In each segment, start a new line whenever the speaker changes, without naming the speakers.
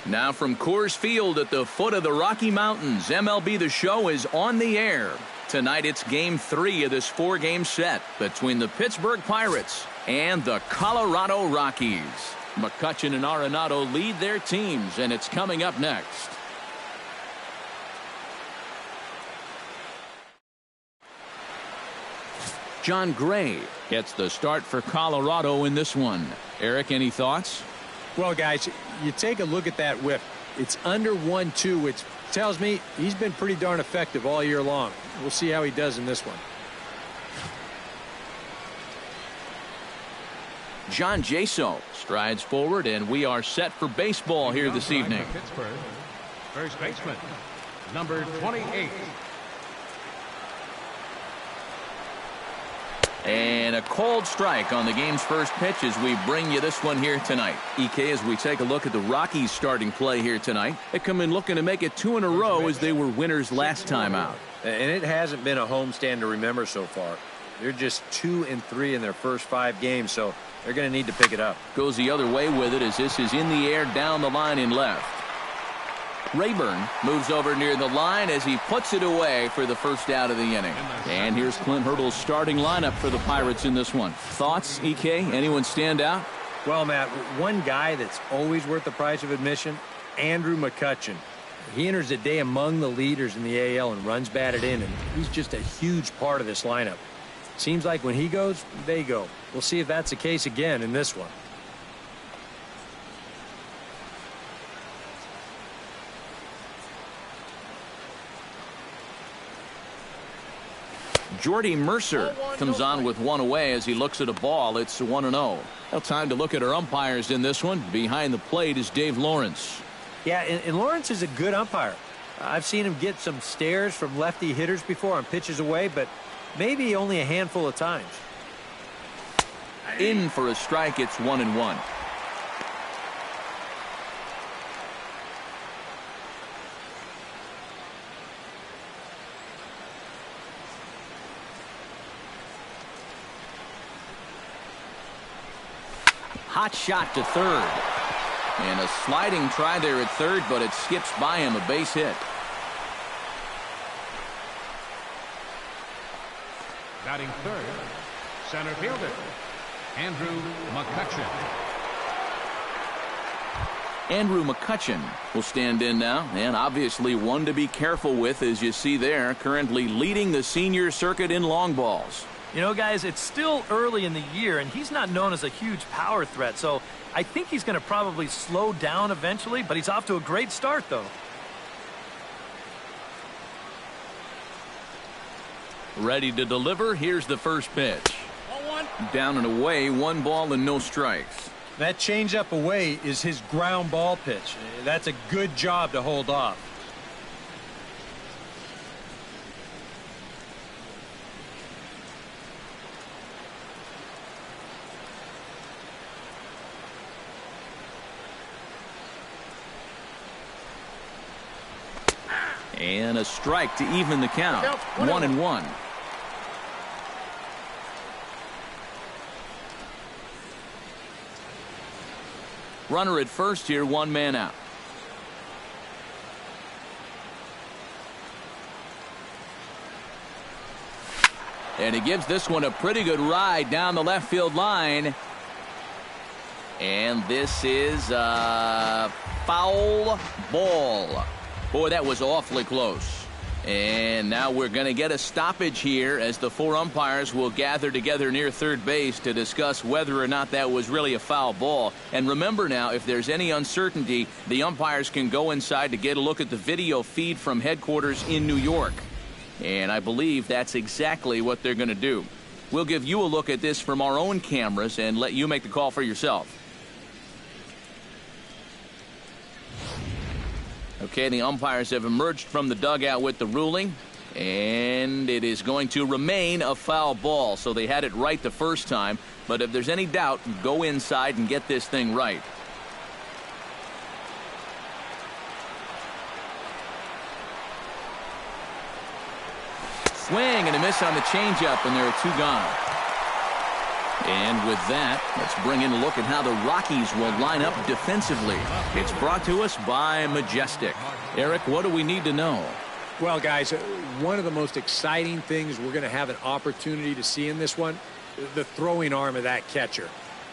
Now from Coors Field at the foot of the Rocky Mountains, MLB The Show is on the air. Tonight it's Game 3 of this 4-game set between the Pittsburgh Pirates and the Colorado Rockies. McCutchen and Arenado lead their teams, and it's coming up next. John Gray gets the start for Colorado in this one. Eric, any thoughts?
Well, guys, you take a look at that whip. It's under 1-2, which tells me he's been pretty darn effective all year long. We'll see how he does in this one.
John Jaso strides forward, and we are set for baseball here this evening.
Pittsburgh, first baseman, number 28.
And a cold strike on the game's first pitch as we bring you this one here tonight. EK, as we take a look at the Rockies starting play here tonight, they come in looking to make it 2 in a row as they were winners last time out.
And it hasn't been a homestand to remember so far. They're just 2-3 in their first 5 games, so they're going to need to pick it up.
Goes the other way with it as this is in the air down the line in left. Rayburn moves over near the line as he puts it away for the first out of the inning. And here's Clint Hurdle's starting lineup for the Pirates in this one. Thoughts, EK? Anyone stand out?
Well, Matt, one guy that's always worth the price of admission, Andrew McCutchen. He enters the day among the leaders in the AL and runs batted in, and he's just a huge part of this lineup. Seems like when he goes, they go. We'll see if that's the case again in this one.
Jordy Mercer comes on with one away as he looks at a ball. It's 1-0. Now time to look at our umpires in this one. Behind the plate is Dave Lawrence.
Yeah, and Lawrence is a good umpire. I've seen him get some stares from lefty hitters before on pitches away, but maybe only a handful of times.
In for a strike. It's 1-1. Hot shot to third. And a sliding try there at third, but it skips by him, a base hit.
Batting third, center fielder, Andrew McCutchen.
Andrew McCutchen will stand in now, and obviously one to be careful with, as you see there, currently leading the senior circuit in long balls.
You know, guys, it's still early in the year, and he's not known as a huge power threat, so I think he's going to probably slow down eventually, but he's off to a great start, though.
Ready to deliver. Here's the first pitch. Down and away, 1 ball and no strikes.
That changeup away is his ground ball pitch. That's a good job to hold off.
And a strike to even the count. 1-1. Runner at first here, 1 man out. And he gives this one a pretty good ride down the left field line. And this is a foul ball. Boy, that was awfully close. And now we're going to get a stoppage here as the 4 umpires will gather together near third base to discuss whether or not that was really a foul ball. And remember now, if there's any uncertainty, the umpires can go inside to get a look at the video feed from headquarters in New York. And I believe that's exactly what they're going to do. We'll give you a look at this from our own cameras and let you make the call for yourself. Okay, the umpires have emerged from the dugout with the ruling, and it is going to remain a foul ball. So they had it right the first time, but if there's any doubt, go inside and get this thing right. Swing and a miss on the changeup, and there are 2 gone. And with that, let's bring in a look at how the Rockies will line up defensively. It's brought to us by Majestic. Eric, what do we need to know?
Well, guys, one of the most exciting things we're going to have an opportunity to see in this one, the throwing arm of that catcher.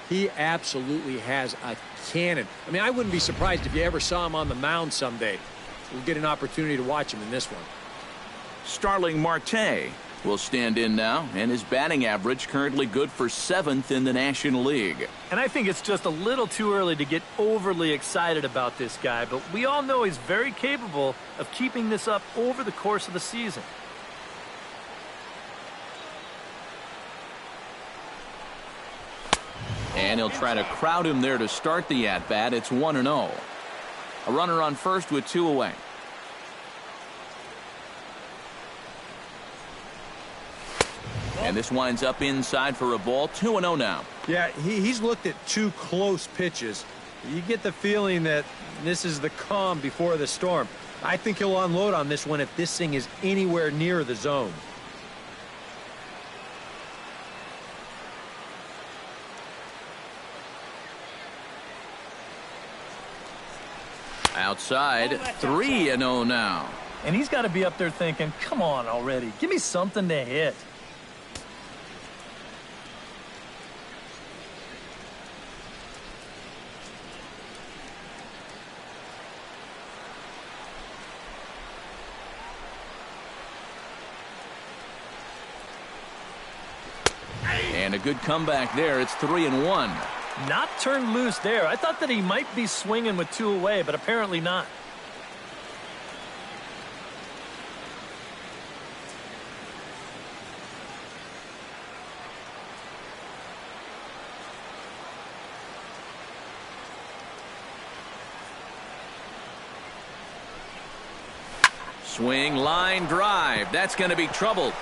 He absolutely has a cannon. I mean, I wouldn't be surprised if you ever saw him on the mound someday. We'll get an opportunity to watch him in this one.
Starling Marte will stand in now, and his batting average currently good for 7th in the National League.
And I think it's just a little too early to get overly excited about this guy, but we all know he's very capable of keeping this up over the course of the season.
And he'll try to crowd him there to start the at-bat. It's 1-0. A runner on first with 2 away. And this winds up inside for a ball. 2-0 now.
Yeah, he's looked at 2 close pitches. You get the feeling that this is the calm before the storm. I think he'll unload on this one if this thing is anywhere near the zone.
Outside, 3-0 now.
And he's got to be up there thinking, come on already, give me something to hit.
And a good comeback there. It's 3-1.
Not turned loose there. I thought that he might be swinging with 2 away, but apparently not.
Swing, line, drive. That's going to be trouble.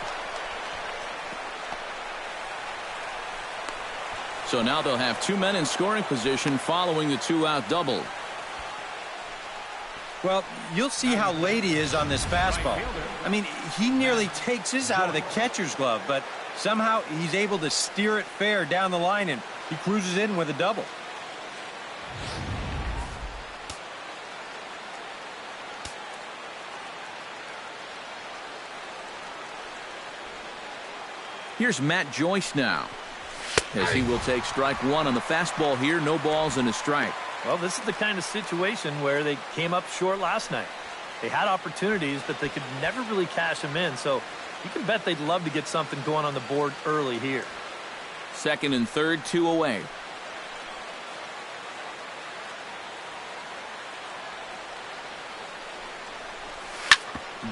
So now they'll have 2 men in scoring position following the 2-out double.
Well, you'll see how late he is on this fastball. I mean, he nearly takes his out of the catcher's glove, but somehow he's able to steer it fair down the line, and he cruises in with a double.
Here's Matt Joyce now, as he will take strike 1 on the fastball here. No balls and a strike.
Well, this is the kind of situation where they came up short last night. They had opportunities, but they could never really cash them in. So you can bet they'd love to get something going on the board early here.
2nd and 3rd, 2 away.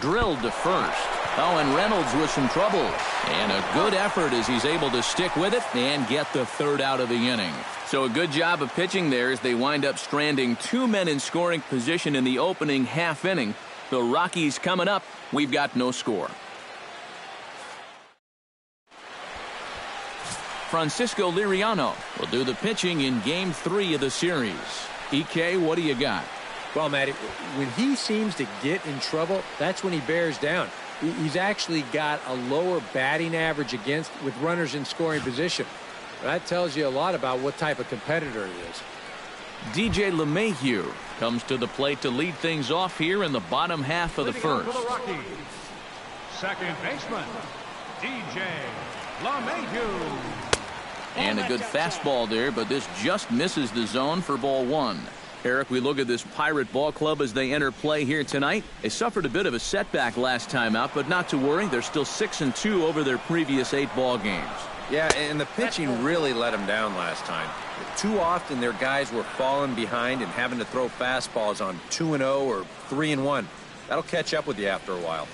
Drilled to first. Oh, and Reynolds with some trouble. And a good effort as he's able to stick with it and get the 3rd out of the inning. So a good job of pitching there as they wind up stranding 2 men in scoring position in the opening half inning. The Rockies coming up. We've got no score. Francisco Liriano will do the pitching in Game 3 of the series. EK, what do you got?
Well, Matty, when he seems to get in trouble, that's when he bears down. He's actually got a lower batting average against with runners in scoring position. That tells you a lot about what type of competitor he is.
DJ LeMahieu comes to the plate to lead things off here in the bottom half of the first.
For the Rockies, second baseman, DJ LeMahieu.
And a good fastball there, but this just misses the zone for ball 1. Eric, we look at this Pirate ball club as they enter play here tonight. They suffered a bit of a setback last time out, but not to worry. They're still 6-2 over their previous 8 ball games.
Yeah, and the pitching really let them down last time. Too often their guys were falling behind and having to throw fastballs on 2-0 or 3-1. That'll catch up with you after a while.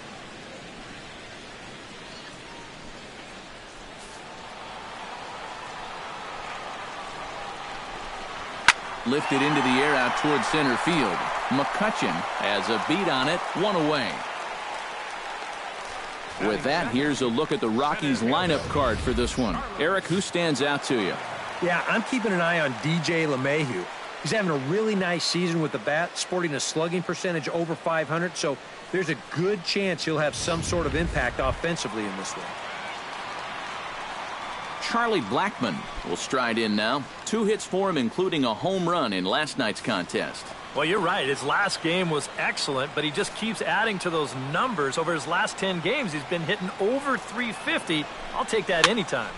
Lifted into the air out towards center field. McCutchen has a beat on it, 1 away. With that, here's a look at the Rockies lineup card for this one. Eric, who stands out to you?
Yeah, I'm keeping an eye on DJ LeMahieu. He's having a really nice season with the bat, sporting a slugging percentage over 500, so there's a good chance he'll have some sort of impact offensively in this one.
Charlie Blackmon will stride in now. 2 hits for him, including a home run in last night's contest.
Well, you're right. His last game was excellent, but he just keeps adding to those numbers. Over his last 10 games, he's been hitting over 350. I'll take that anytime.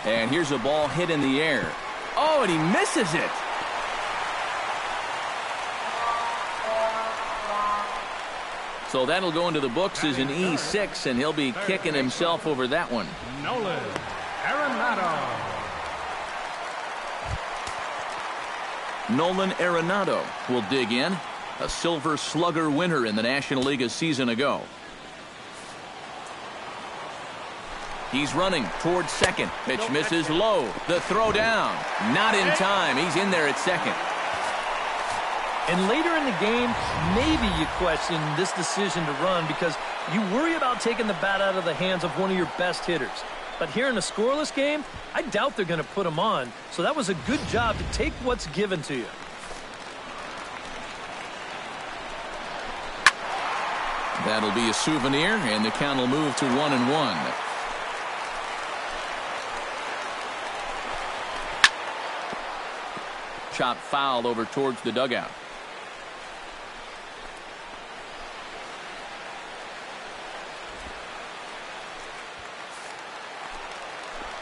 And here's a ball hit in the air. Oh, and he misses it. So that'll go into the books as an E6, and he'll be kicking himself over that one.
Nolan Arenado.
Nolan Arenado will dig in. A Silver Slugger winner in the National League a season ago. He's running towards second. Pitch misses low. The throw down. Not in time. He's in there at second.
And later in the game, maybe you question this decision to run because you worry about taking the bat out of the hands of one of your best hitters. But here in a scoreless game, I doubt they're going to put him on. So that was a good job to take what's given to you.
That'll be a souvenir, and the count will move to 1-1. Chop foul over towards the dugout.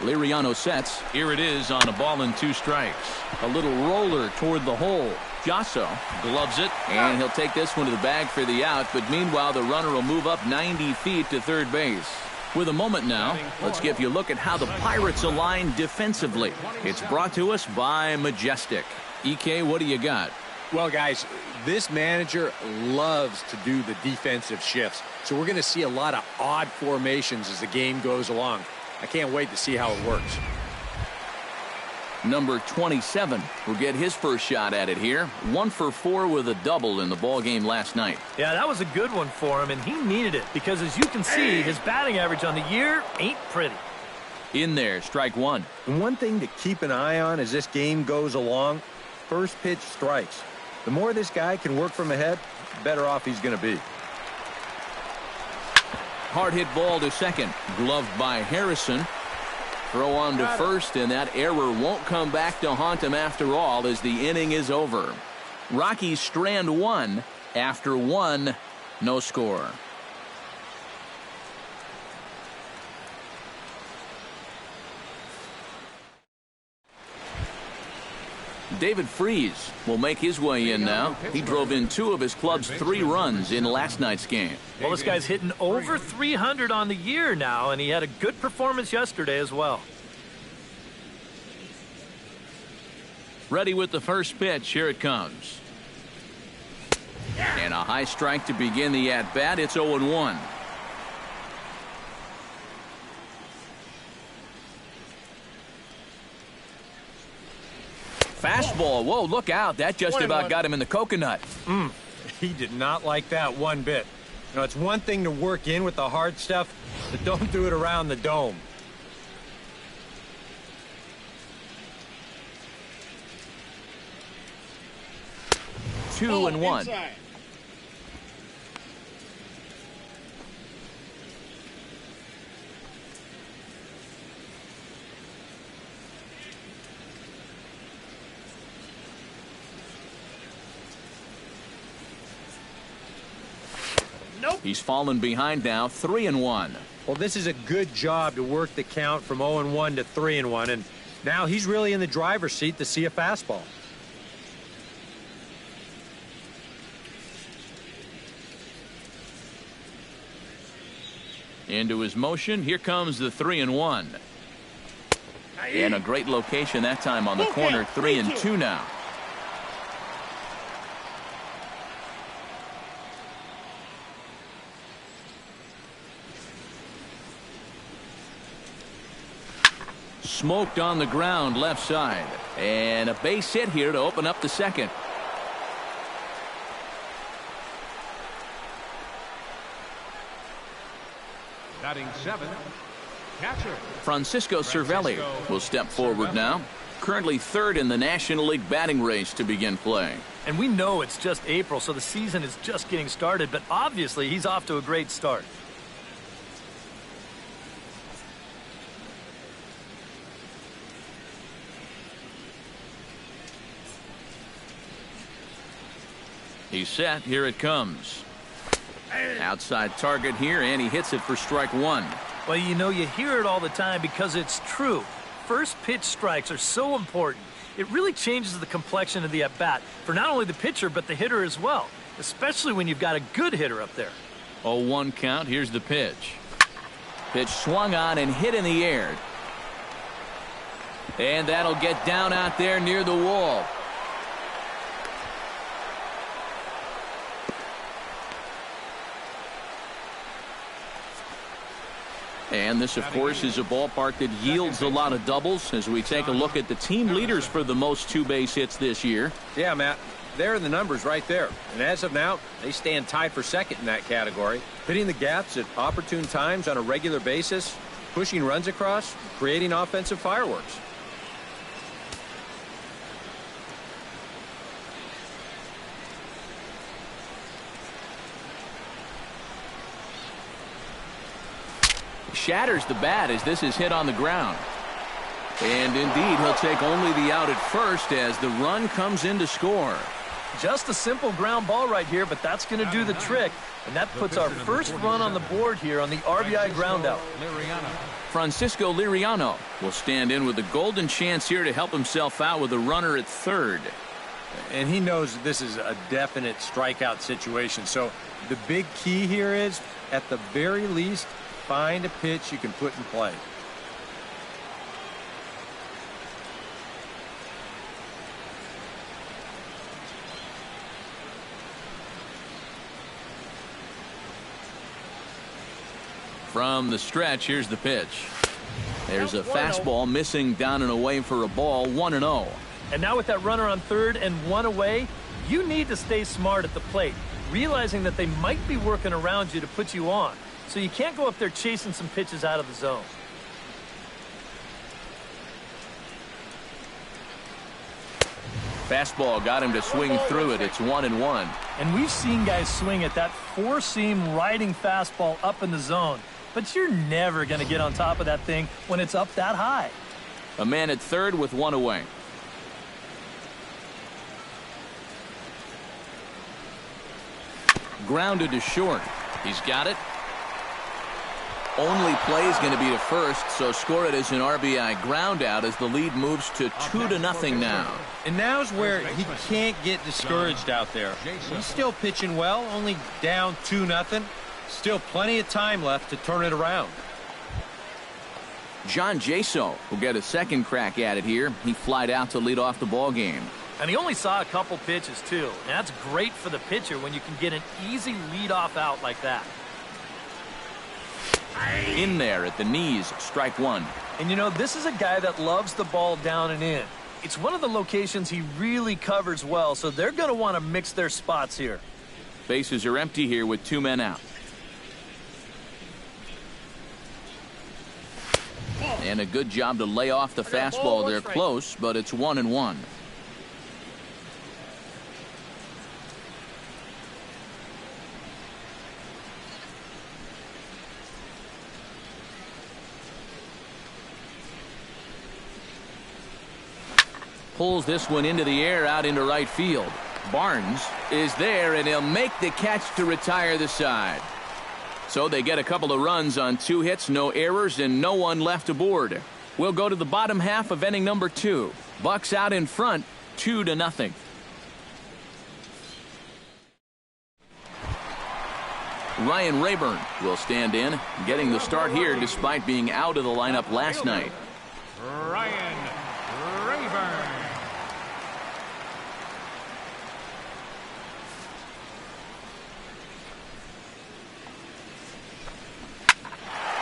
Liriano sets. Here it is on a ball and 2 strikes. A little roller toward the hole. Giasso gloves it, and he'll take this one to the bag for the out, but meanwhile the runner will move up 90 feet to third base. With a moment now, let's give you a look at how the Pirates align defensively. It's brought to us by Majestic. EK, what do you got?
Well, guys, this manager loves to do the defensive shifts, so we're going to see a lot of odd formations as the game goes along. I can't wait to see how it works.
Number 27 will get his first shot at it here. 1 for 4 with a double in the ball game last night.
Yeah, that was a good one for him, and he needed it because, as you can see, his batting average on the year ain't pretty.
In there, strike 1.
And one thing to keep an eye on as this game goes along, first pitch strikes. The more this guy can work from ahead, the better off he's going to be.
Hard hit ball to second. Gloved by Harrison. Throw on to first, and that error won't come back to haunt him after all as the inning is over. Rockies strand 1 after 1, no score. David Freese will make his way in now. He drove in 2 of his club's 3 runs in last night's game.
Well, this guy's hitting over 300 on the year now, and he had a good performance yesterday as well.
Ready with the first pitch. Here it comes. And a high strike to begin the at-bat. It's 0-1. Fastball. Whoa, look out. That just about got him in the coconut.
He did not like that one bit. You know, it's one thing to work in with the hard stuff, but don't do it around the dome.
Two and one. He's fallen behind now, 3-1.
Well, this is a good job to work the count from 0-1 to 3-1, and now he's really in the driver's seat to see a fastball.
Into his motion, here comes the 3-1. And a great location that time on the corner, 3-2 now. Smoked on the ground left side, and a base hit here to open up the second.
Batting 7, catcher
Francisco Cervelli will step forward now. Currently third in the National League batting race to begin play.
And we know it's just April, so the season is just getting started, but obviously he's off to a great start.
He's set. Here it comes. Outside target here, and he hits it for strike one.
Well, you know, you hear it all the time because it's true. First pitch strikes are so important. It really changes the complexion of the at-bat for not only the pitcher but the hitter as well, especially when you've got a good hitter up there.
0-1 count. Here's the pitch. Pitch swung on and hit in the air. And that'll get down out there near the wall. And this, of course, is a ballpark that yields a lot of doubles as we take a look at the team leaders for the most two-base hits this year.
Yeah, Matt. There are the numbers right there. And as of now, they stand tied for second in that category. Hitting the gaps at opportune times on a regular basis, pushing runs across, creating offensive fireworks.
Shatters the bat as this is hit on the ground. And indeed, he'll take only the out at first as the run comes in to score.
Just a simple ground ball right here, but that's going to do the trick. And that puts our first run on the board here on the RBI groundout.
Francisco Liriano will stand in with a golden chance here to help himself out with a runner at third.
And he knows this is a definite strikeout situation. So the big key here is, at the very least, find a pitch you can put in play.
From the stretch, here's the pitch. There's a fastball missing down and away for a ball, 1-0.
And now with that runner on third and one away, you need to stay smart at the plate, realizing that they might be working around you to put you on. So you can't go up there chasing some pitches out of the zone.
Fastball got him to swing through it. It's 1-1.
And we've seen guys swing at that four-seam riding fastball up in the zone. But you're never going to get on top of that thing when it's up that high.
A man at third with one away. Grounded to short. He's got it. Only play is going to be to first, so score it as an RBI ground out as the lead moves to 2-0 now.
And now's where he can't get discouraged out there. He's still pitching well, only down 2-0. Still plenty of time left to turn it around.
John Jaso will get a second crack at it here. He flied out to lead off the ball game.
And he only saw a couple pitches, too. And that's great for the pitcher when you can get an easy leadoff out like that.
In there at the knees, strike one.
And you know, this is a guy that loves the ball down and in. It's one of the locations he really covers well, so they're going to want to mix their spots here.
Bases are empty here with two men out. And a good job to lay off the fastball. They're close, but it's 1-1. Pulls this one into the air out into right field. Barnes is there, and he'll make the catch to retire the side. So they get a couple of runs on 2 hits, no errors, and no one left aboard. We'll go to the bottom half of inning number 2. Bucks out in front, 2-0. Ryan Rayburn will stand in, getting the start here despite being out of the lineup last night.
Ryan Rayburn.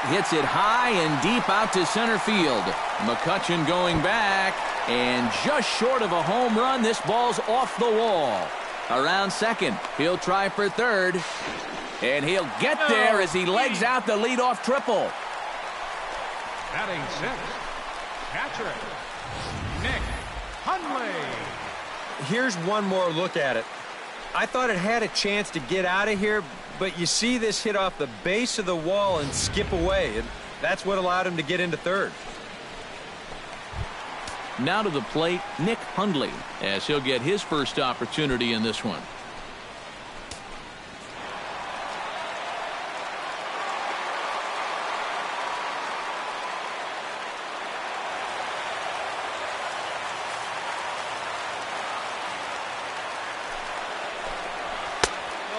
Hits it high and deep out to center field. McCutchen going back, and just short of a home run, this ball's off the wall. Around second, he'll try for third, and he'll get there as he legs out the leadoff triple.
Batting sixth, catcher, Nick Hundley.
Here's one more look at it. I thought it had a chance to get out of here, but you see this hit off the base of the wall and skip away, and that's what allowed him to get into third.
Now to the plate, Nick Hundley, as he'll get his first opportunity in this one.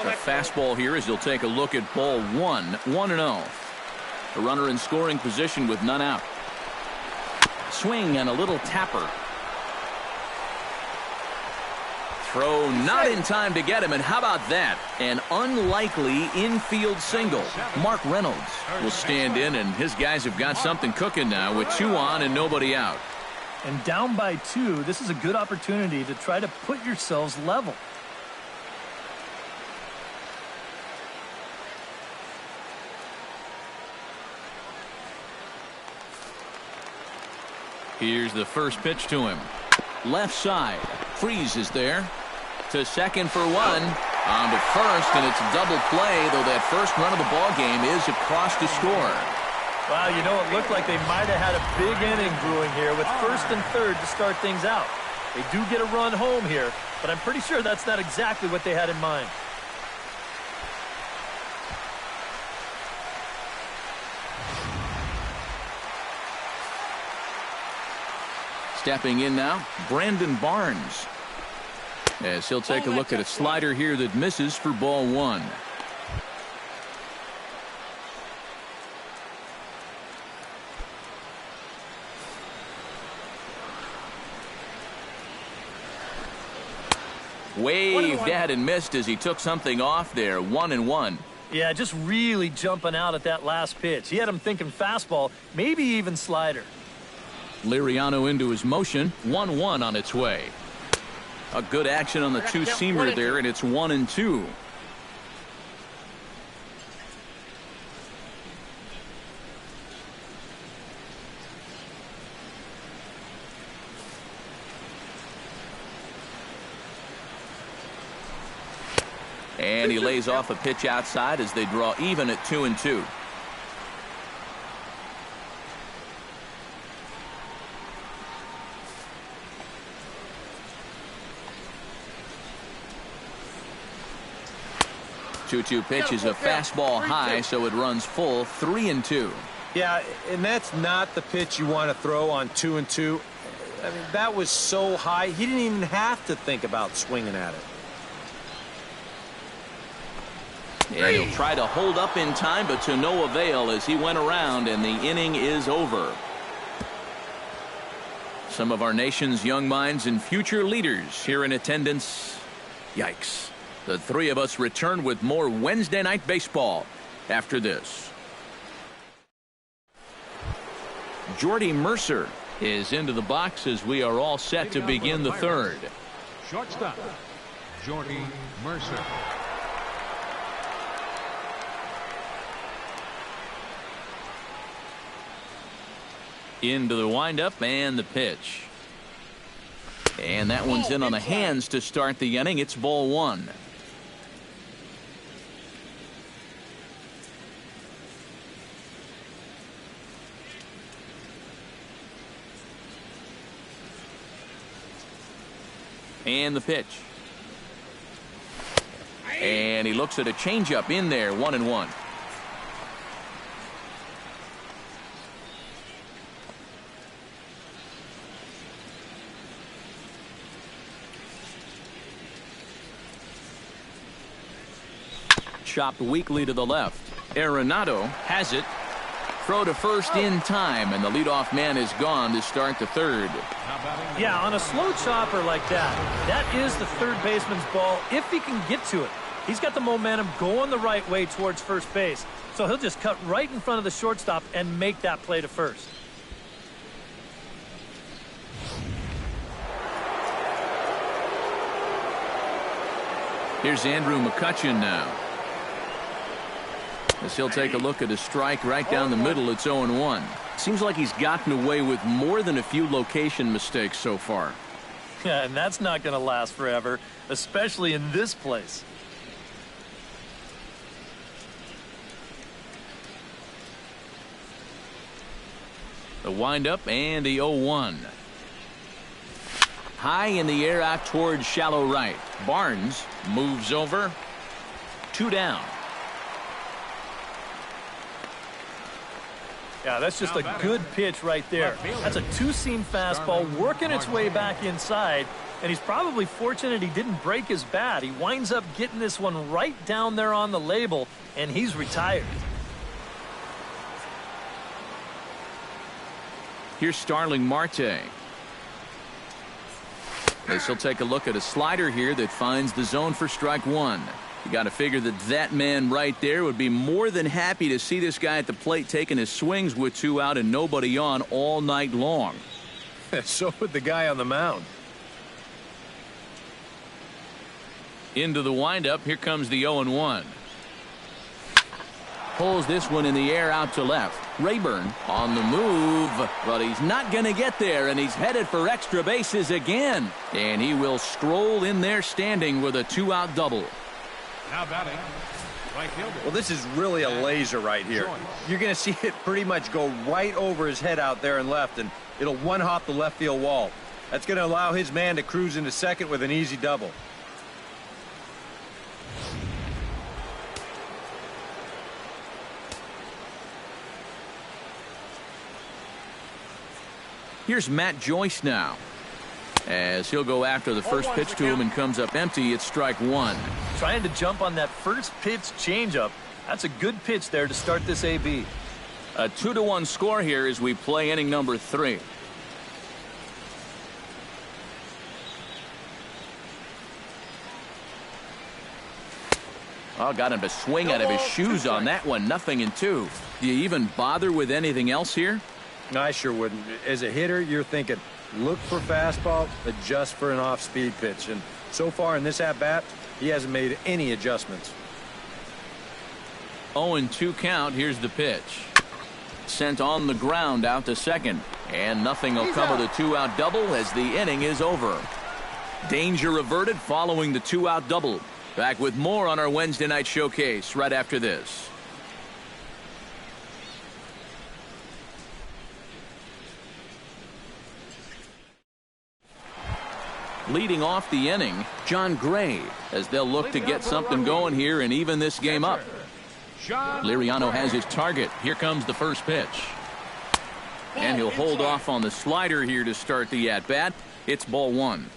The fastball here as he'll take a look at ball one. 1-0. A runner in scoring position with none out. Swing and a little tapper. Throw not in time to get him, and how about that? An unlikely infield single. Mark Reynolds will stand in, and his guys have got something cooking now with 2 on and nobody out.
And down by 2, this is a good opportunity to try to put yourselves level.
Here's the first pitch to him. Left side. Freeze is there. To second for 1. On to first, and it's a double play, though that first run of the ball game is across to score.
Wow, you know, it looked like they might have had a big inning brewing here with first and third to start things out. They do get a run home here, but I'm pretty sure that's not exactly what they had in mind.
Stepping in now, Brandon Barnes. As he'll take a look at a slider here that misses for ball 1. Waved at and missed as he took something off there. 1-1.
Yeah, just really jumping out at that last pitch. He had him thinking fastball, maybe even slider.
Liriano into his motion. 1-1 on its way. A good action on the two-seamer there, and it's 1-2. And he lays off a pitch outside as they draw even at 2-2. Two pitch is a fastball high, so it runs full. 3-2.
Yeah, and that's not the pitch you want to throw on 2-2. I mean, that was so high, he didn't even have to think about swinging at it.
And he'll try to hold up in time, but to no avail as he went around, and the inning is over. Some of our nation's young minds and future leaders here in attendance. Yikes. The three of us return with more Wednesday Night Baseball after this. Jordy Mercer is into the box as we are all set to begin the third.
Shortstop, Jordy Mercer.
Into the windup and the pitch. And that one's in on the hands to start the inning. It's ball 1. And the pitch. And he looks at a changeup in there. 1-1. Chopped weakly to the left. Arenado has it. Throw to first in time, and the leadoff man is gone to start the third.
Yeah, on a slow chopper like that, that is the third baseman's ball if he can get to it. He's got the momentum going the right way towards first base, so he'll just cut right in front of the shortstop and make that play to first.
Here's Andrew McCutchen now. As he'll take a look at a strike right down the middle. It's 0-1. Seems like he's gotten away with more than a few location mistakes so far.
Yeah, and that's not going to last forever, especially in this place.
The windup and the 0-1. High in the air out towards shallow right. Barnes moves over. 2 down.
Yeah, that's just a good pitch right there. That's a two-seam fastball working its way back inside, And he's probably fortunate he didn't break his bat. He winds up getting this one right down there on the label, and he's retired.
Here's Starling Marte. This will take a look at a slider here that finds the zone for strike one. You got to figure that man right there would be more than happy to see this guy at the plate taking his swings with 2 out and nobody on all night long.
So would the guy on the mound.
Into the windup. Here comes the 0-1. Pulls this one in the air out to left. Rayburn on the move, but he's not going to get there, and he's headed for extra bases again. And he will stroll in there standing with a 2-out double.
Now batting, right fielder.
Well, this is really a laser right here. You're going to see it pretty much go right over his head out there and left, and it'll one-hop the left field wall. That's going to allow his man to cruise into second with an easy double.
Here's Matt Joyce now, as he'll go after the first pitch to him and comes up empty. It's strike one.
Trying to jump on that first pitch changeup. That's a good pitch there to start this AB.
A 2-1 score here as we play inning number 3. Oh, got him to swing out of his shoes on that one. 0-2. Do you even bother with anything else here?
No, I sure wouldn't. As a hitter, you're thinking, look for fastball, adjust for an off-speed pitch. And so far in this at-bat, he hasn't made any adjustments.
0-2 count. Here's the pitch. Sent on the ground out to second. And nothing will come of the 2-out double as the inning is over. Danger averted following the 2-out double. Back with more on our Wednesday night showcase right after this. Leading off the inning, John Gray, as they'll look to get something going here and even this game up. Liriano has his target. Here comes the first pitch. And he'll hold off on the slider here to start the at-bat. It's ball one.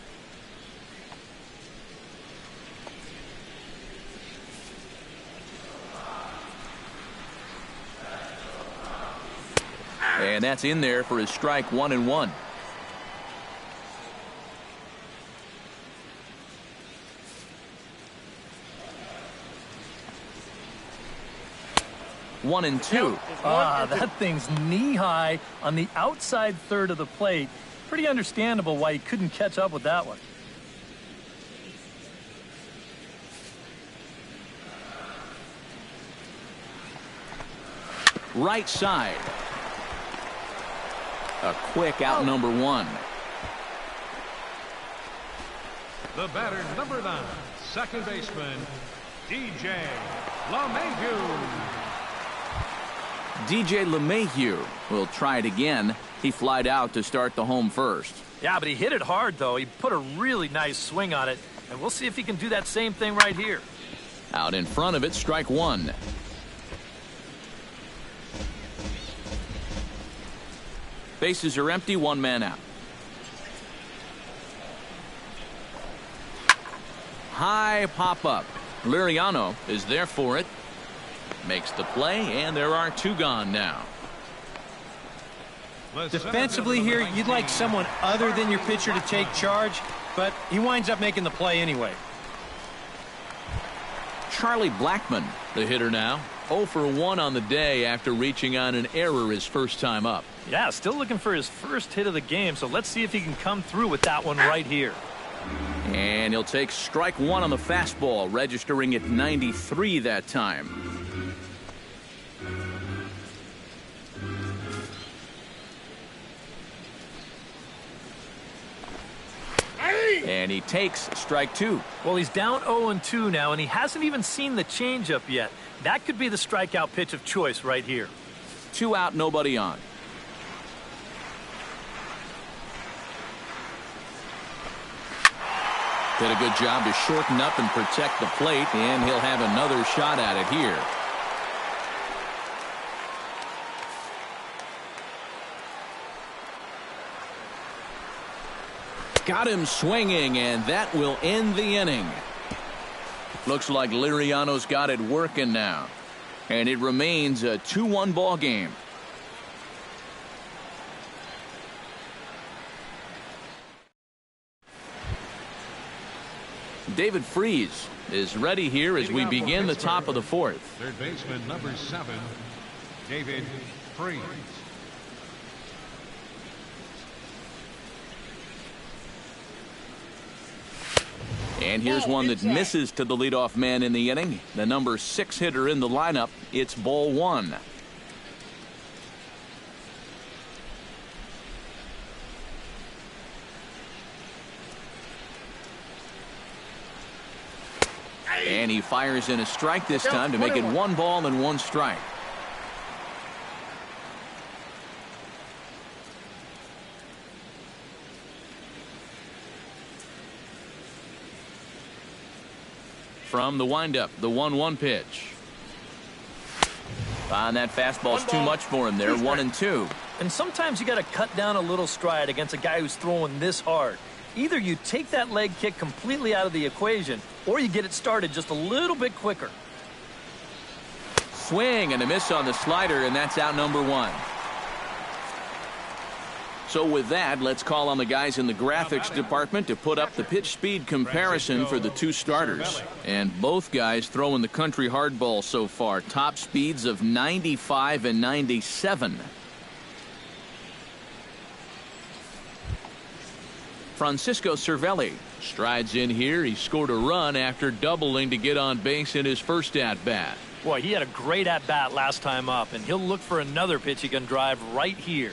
And that's in there for his strike 1-1. One and two.
That thing's knee-high on the outside third of the plate. Pretty understandable why he couldn't catch up with that one.
Right side. A quick out number one.
The batter, number 9, second baseman, DJ LeMahieu.
DJ LeMahieu will try it again. He flied out to start the home first.
Yeah, but he hit it hard, though. He put a really nice swing on it, and we'll see if he can do that same thing right here.
Out in front of it, strike one. Bases are empty, one man out. High pop-up. Liriano is there for it. Makes the play, and there are two gone now.
Defensively here, you'd like someone other than your pitcher to take charge, but he winds up making the play anyway.
Charlie Blackmon, the hitter now. 0 for 1 on the day after reaching on an error his first time up.
Yeah, still looking for his first hit of the game, so let's see if he can come through with that one right here.
And he'll take strike one on the fastball, registering at 93 that time. And he takes strike two.
Well, he's down 0-2 now, and he hasn't even seen the changeup yet. That could be the strikeout pitch of choice right here.
2 out, nobody on. Did a good job to shorten up and protect the plate, and he'll have another shot at it here. Got him swinging, and that will end the inning. Looks like Liriano's got it working now. And it remains a 2-1 ball game. David Freese is ready here as we begin the top of the fourth.
Third baseman number 7, David Freese.
And here's one that misses to the leadoff man in the inning. The number 6 hitter in the lineup. It's ball 1. And he fires in a strike this time to make it 1 ball and 1 strike. From the windup, the 1-1 pitch. On that fastball's too much for him there. 1-2.
And sometimes you got to cut down a little stride against a guy who's throwing this hard. Either you take that leg kick completely out of the equation, or you get it started just a little bit quicker.
Swing and a miss on the slider, and that's out number 1. So with that, let's call on the guys in the graphics department to put up the pitch speed comparison for the two starters. And both guys throwing the country hardball so far. Top speeds of 95 and 97. Francisco Cervelli strides in here. He scored a run after doubling to get on base in his first at-bat.
Boy, he had a great at-bat last time up, and he'll look for another pitch he can drive right here.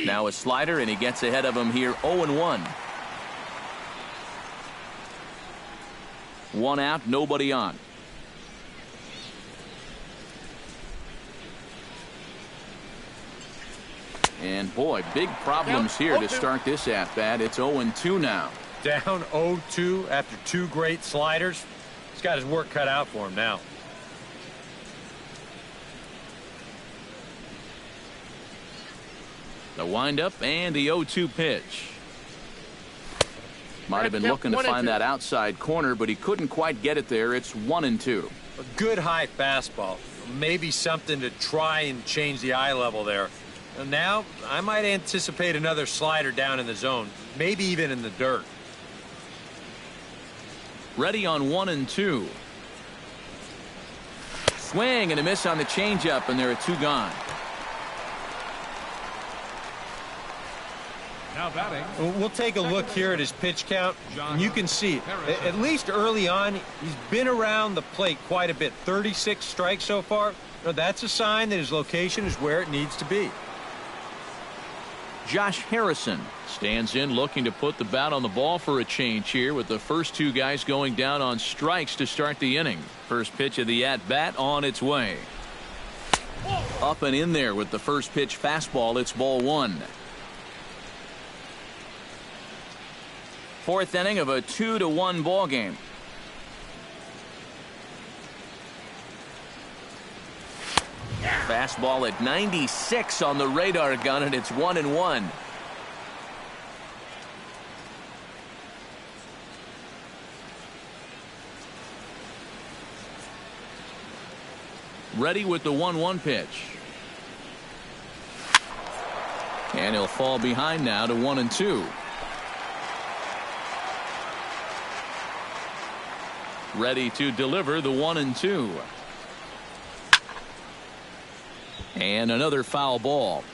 Now a slider, and he gets ahead of him here. 0-1. 1 out, nobody on. And boy, big problems here to start this at-bat. It's 0-2 now.
Down 0-2 after 2 great sliders. He's got his work cut out for him now.
The windup and the 0-2 pitch. Might have been looking to find that outside corner, but he couldn't quite get it there. It's 1-2.
A good high fastball. Maybe something to try and change the eye level there. And now I might anticipate another slider down in the zone, maybe even in the dirt.
Ready on 1-2. Swing and a miss on the changeup, and there are 2 gone.
Now batting.
We'll take a look here at his pitch count, and you can see, at least early on, he's been around the plate quite a bit. 36 strikes so far. Now, that's a sign that his location is where it needs to be.
Josh Harrison stands in looking to put the bat on the ball for a change here with the first 2 guys going down on strikes to start the inning. First pitch of the at-bat on its way. Up and in there with the first pitch fastball. It's ball 1. Fourth inning of a 2-1 ball game. Fastball at 96 on the radar gun, and it's 1-1. Ready with the 1-1 pitch. And he'll fall behind now to 1-2. Ready to deliver the 1-2. And another foul ball.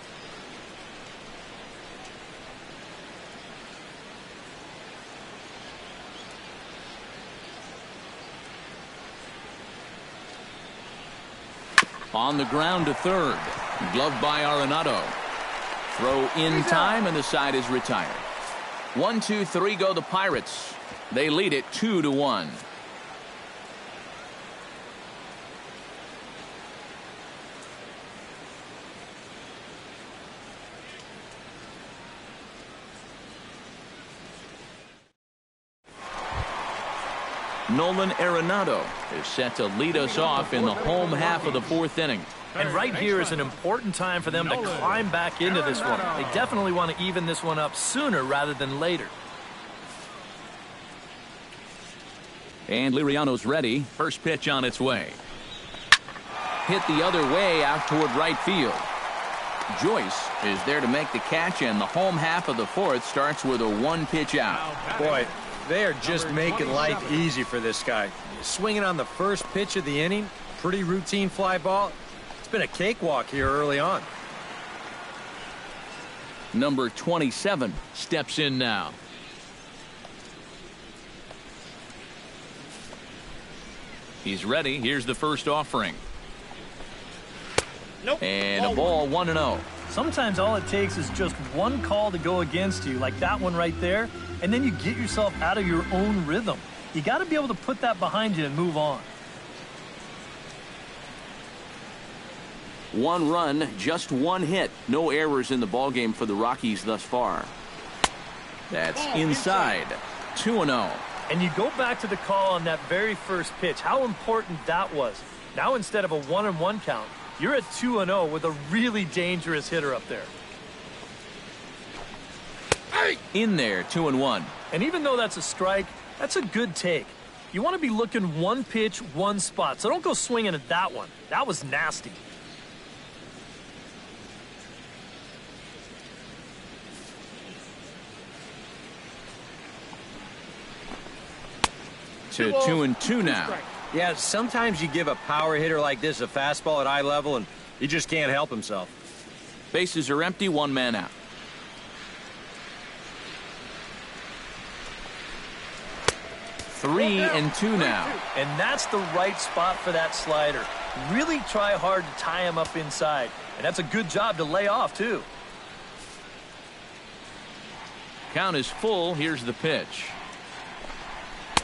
On the ground to third. Gloved by Arenado. Throw in time, and the side is retired. 1-2-3 go the Pirates. They lead it 2-1. Nolan Arenado is set to lead us off in the home half of the fourth inning.
And right here is an important time for them to climb back into this one. They definitely want to even this one up sooner rather than later.
And Liriano's ready. First pitch on its way. Hit the other way out toward right field. Joyce is there to make the catch, and the home half of the fourth starts with a one-pitch out.
Boy, they are just making life easy for this guy. Swinging on the first pitch of the inning, pretty routine fly ball. It's been a cakewalk here early on.
Number 27 steps in now. He's ready. Here's the first offering. And a ball 1-0.
Sometimes all it takes is just one call to go against you, like that one right there, and then you get yourself out of your own rhythm. You got to be able to put that behind you and move on.
One run, just one hit. No errors in the ballgame for the Rockies thus far. That's inside. 2-0.
And you go back to the call on that very first pitch, how important that was. Now instead of a 1-1 count, you're at 2-0 with a really dangerous hitter up there.
In there, 2-1.
And even though that's a strike, that's a good take. You want to be looking one pitch, one spot. So don't go swinging at that one. That was nasty.
To 2-2 now.
Yeah, sometimes you give a power hitter like this a fastball at eye level, and he just can't help himself.
Bases are empty, one man out. Three and two now.
And that's the right spot for that slider. Really try hard to tie him up inside. And that's a good job to lay off, too.
Count is full. Here's the pitch.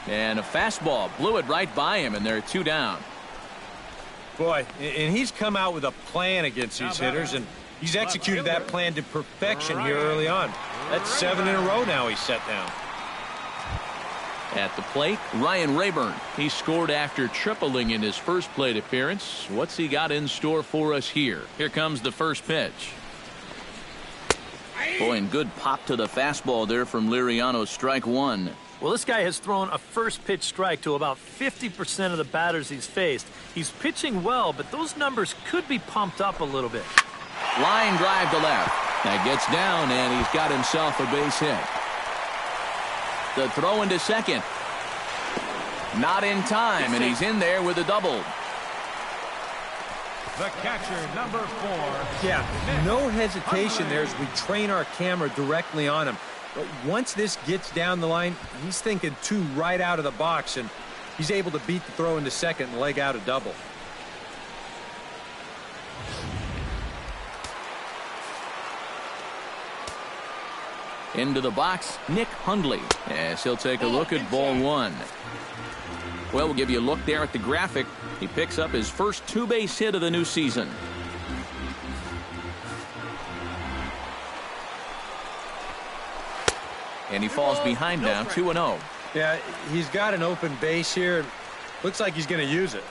And a fastball blew it right by him, and they're two down.
Boy, and he's come out with a plan against these hitters, and he's executed that plan to perfection here early on. That's 7 in a row now he's set down.
At the plate, Ryan Rayburn. He scored after tripling in his first plate appearance. What's he got in store for us here? Here comes the first pitch. Boy, and good pop to the fastball there from Liriano, strike one.
Well, this guy has thrown a first pitch strike to about 50% of the batters he's faced. He's pitching well, but those numbers could be pumped up a little bit.
Line drive to left. That gets down, and he's got himself a base hit. The throw into second. Not in time, and he's in there with a double.
The catcher, number 4.
Yeah, no hesitation there as we train our camera directly on him. But once this gets down the line, he's thinking 2 right out of the box, and he's able to beat the throw into second and leg out a double.
Into the box, Nick Hundley, as he'll take a look at ball one. Well, we'll give you a look there at the graphic. He picks up his first 2-base hit of the new season. And he falls behind now, 2-0.
Yeah, he's got an open base here. Looks like he's going to use it.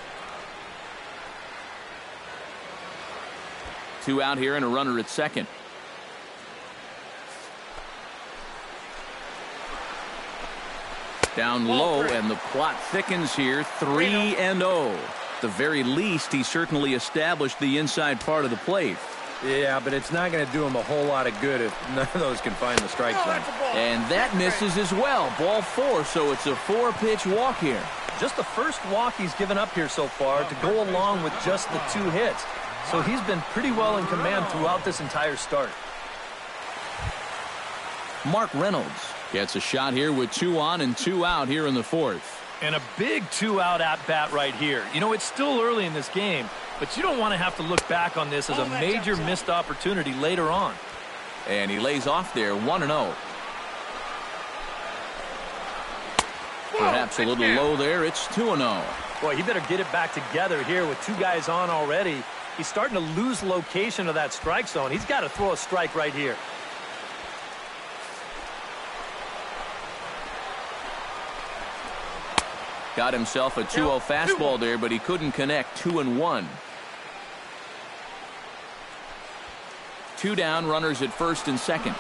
2 out here and a runner at second. Down low, and the plot thickens here, 3-0. At the very least, he certainly established the inside part of the plate.
Yeah, but it's not going to do him a whole lot of good if none of those can find the strike zone.
And that misses as well. Ball 4, so it's a 4-pitch walk here.
Just the first walk he's given up here so far to go along with just the 2 hits. So he's been pretty well in command throughout this entire start.
Mark Reynolds gets a shot here with 2 on and 2 out here in the fourth.
And a big 2-out at-bat right here. You know, it's still early in this game, but you don't want to have to look back on this as a major missed opportunity later on.
And he lays off there, 1-0. Perhaps a little low there. It's 2-0.
Boy, he better get it back together here with 2 guys on already. He's starting to lose location of that strike zone. He's got to throw a strike right here.
Got himself a 2-0 fastball there, but he couldn't connect. 2-1. 2 down, runners at first and second.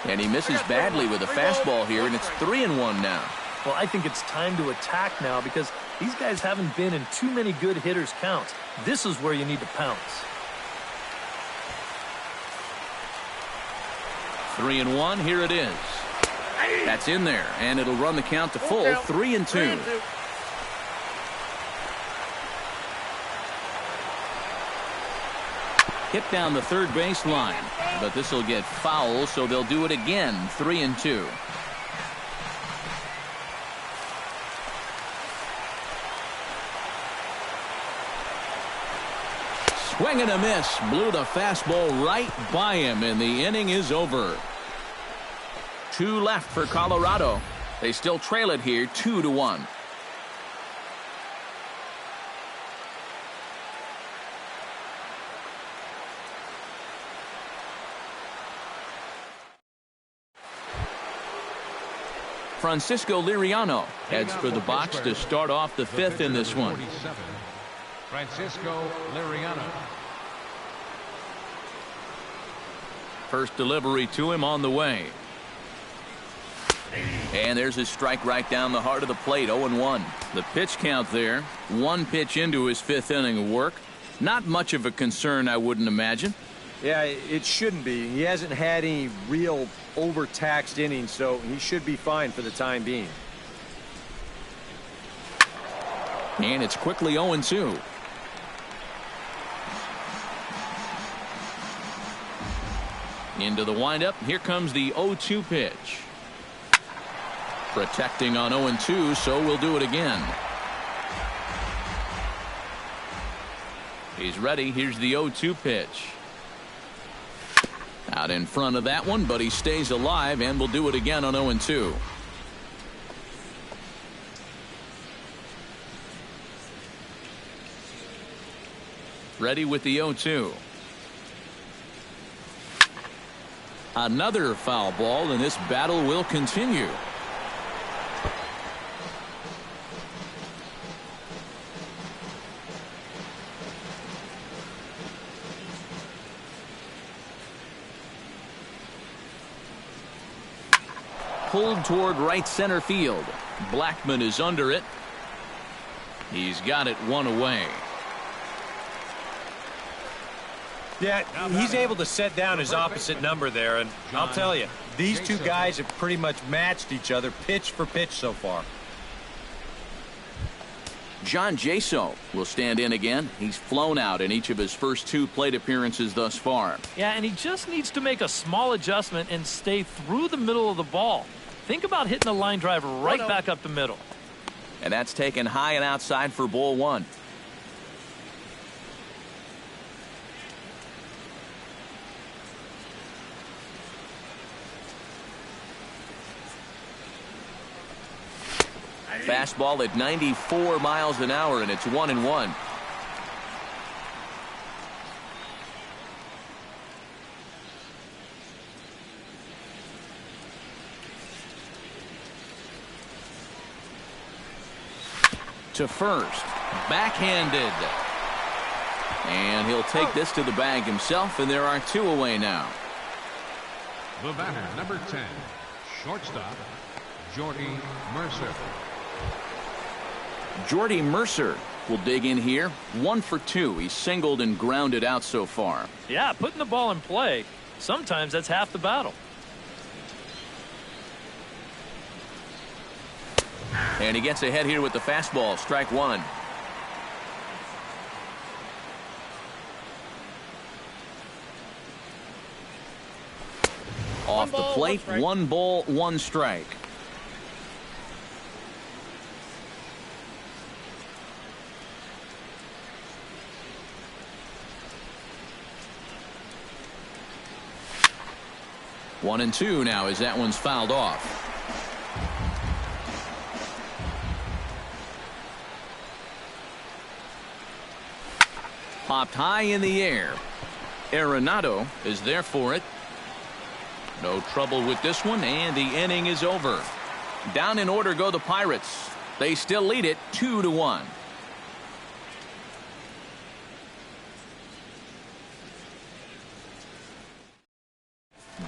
And he misses badly with a fastball here, and it's 3-1 now.
Well, I think it's time to attack now because these guys haven't been in too many good hitters' counts. This is where you need to pounce.
3-1, here it is. That's in there, and it'll run the count to full. 3-2. Hit down the third base line, but this will get foul, so they'll do it again. 3-2. Swing and a miss. Blew the fastball right by him, and the inning is over. 2 left for Colorado. They still trail it here 2-1. Francisco Liriano heads for the box to start off the 5th in this one.
Francisco Liriano.
First delivery to him on the way. And there's his strike right down the heart of the plate. 0-1. The pitch count there. 1 pitch into his 5th inning of work. Not much of a concern, I wouldn't imagine.
Yeah, it shouldn't be. He hasn't had any real overtaxed innings, so he should be fine for the time being.
And it's quickly 0-2. Into the windup. Here comes the 0-2 pitch. Protecting on 0-2, so we'll do it again. He's ready. Here's the 0-2 pitch. Out in front of that one, but he stays alive, and we'll do it again on 0-2. Ready with the 0-2. Another foul ball, and this battle will continue. Pulled toward right center field. Blackman is under it. He's got it 1 away.
Yeah, he's able to set down his opposite number there, and I'll tell you, these two guys have pretty much matched each other pitch for pitch so far.
John Jaso will stand in again. He's flown out in each of his first 2 plate appearances thus far.
Yeah, and he just needs to make a small adjustment and stay through the middle of the ball. Think about hitting a line drive right back up the middle.
And that's taken high and outside for ball 1. Fastball at 94 miles an hour, and it's 1-1. To first, backhanded, and he'll take this to the bag himself, and there are 2 away now.
The batter, number 10, shortstop, Jordy Mercer.
Jordy Mercer will dig in here. 1 for 2. He's singled and grounded out so far.
Yeah, putting the ball in play, sometimes that's half the battle.
And he gets ahead here with the fastball. Strike 1. Off the plate, 1 ball, 1 strike. One and 2 now as that one's fouled off. Popped high in the air. Arenado is there for it. No trouble with this one, and the inning is over. Down in order go the Pirates. They still lead it 2-1.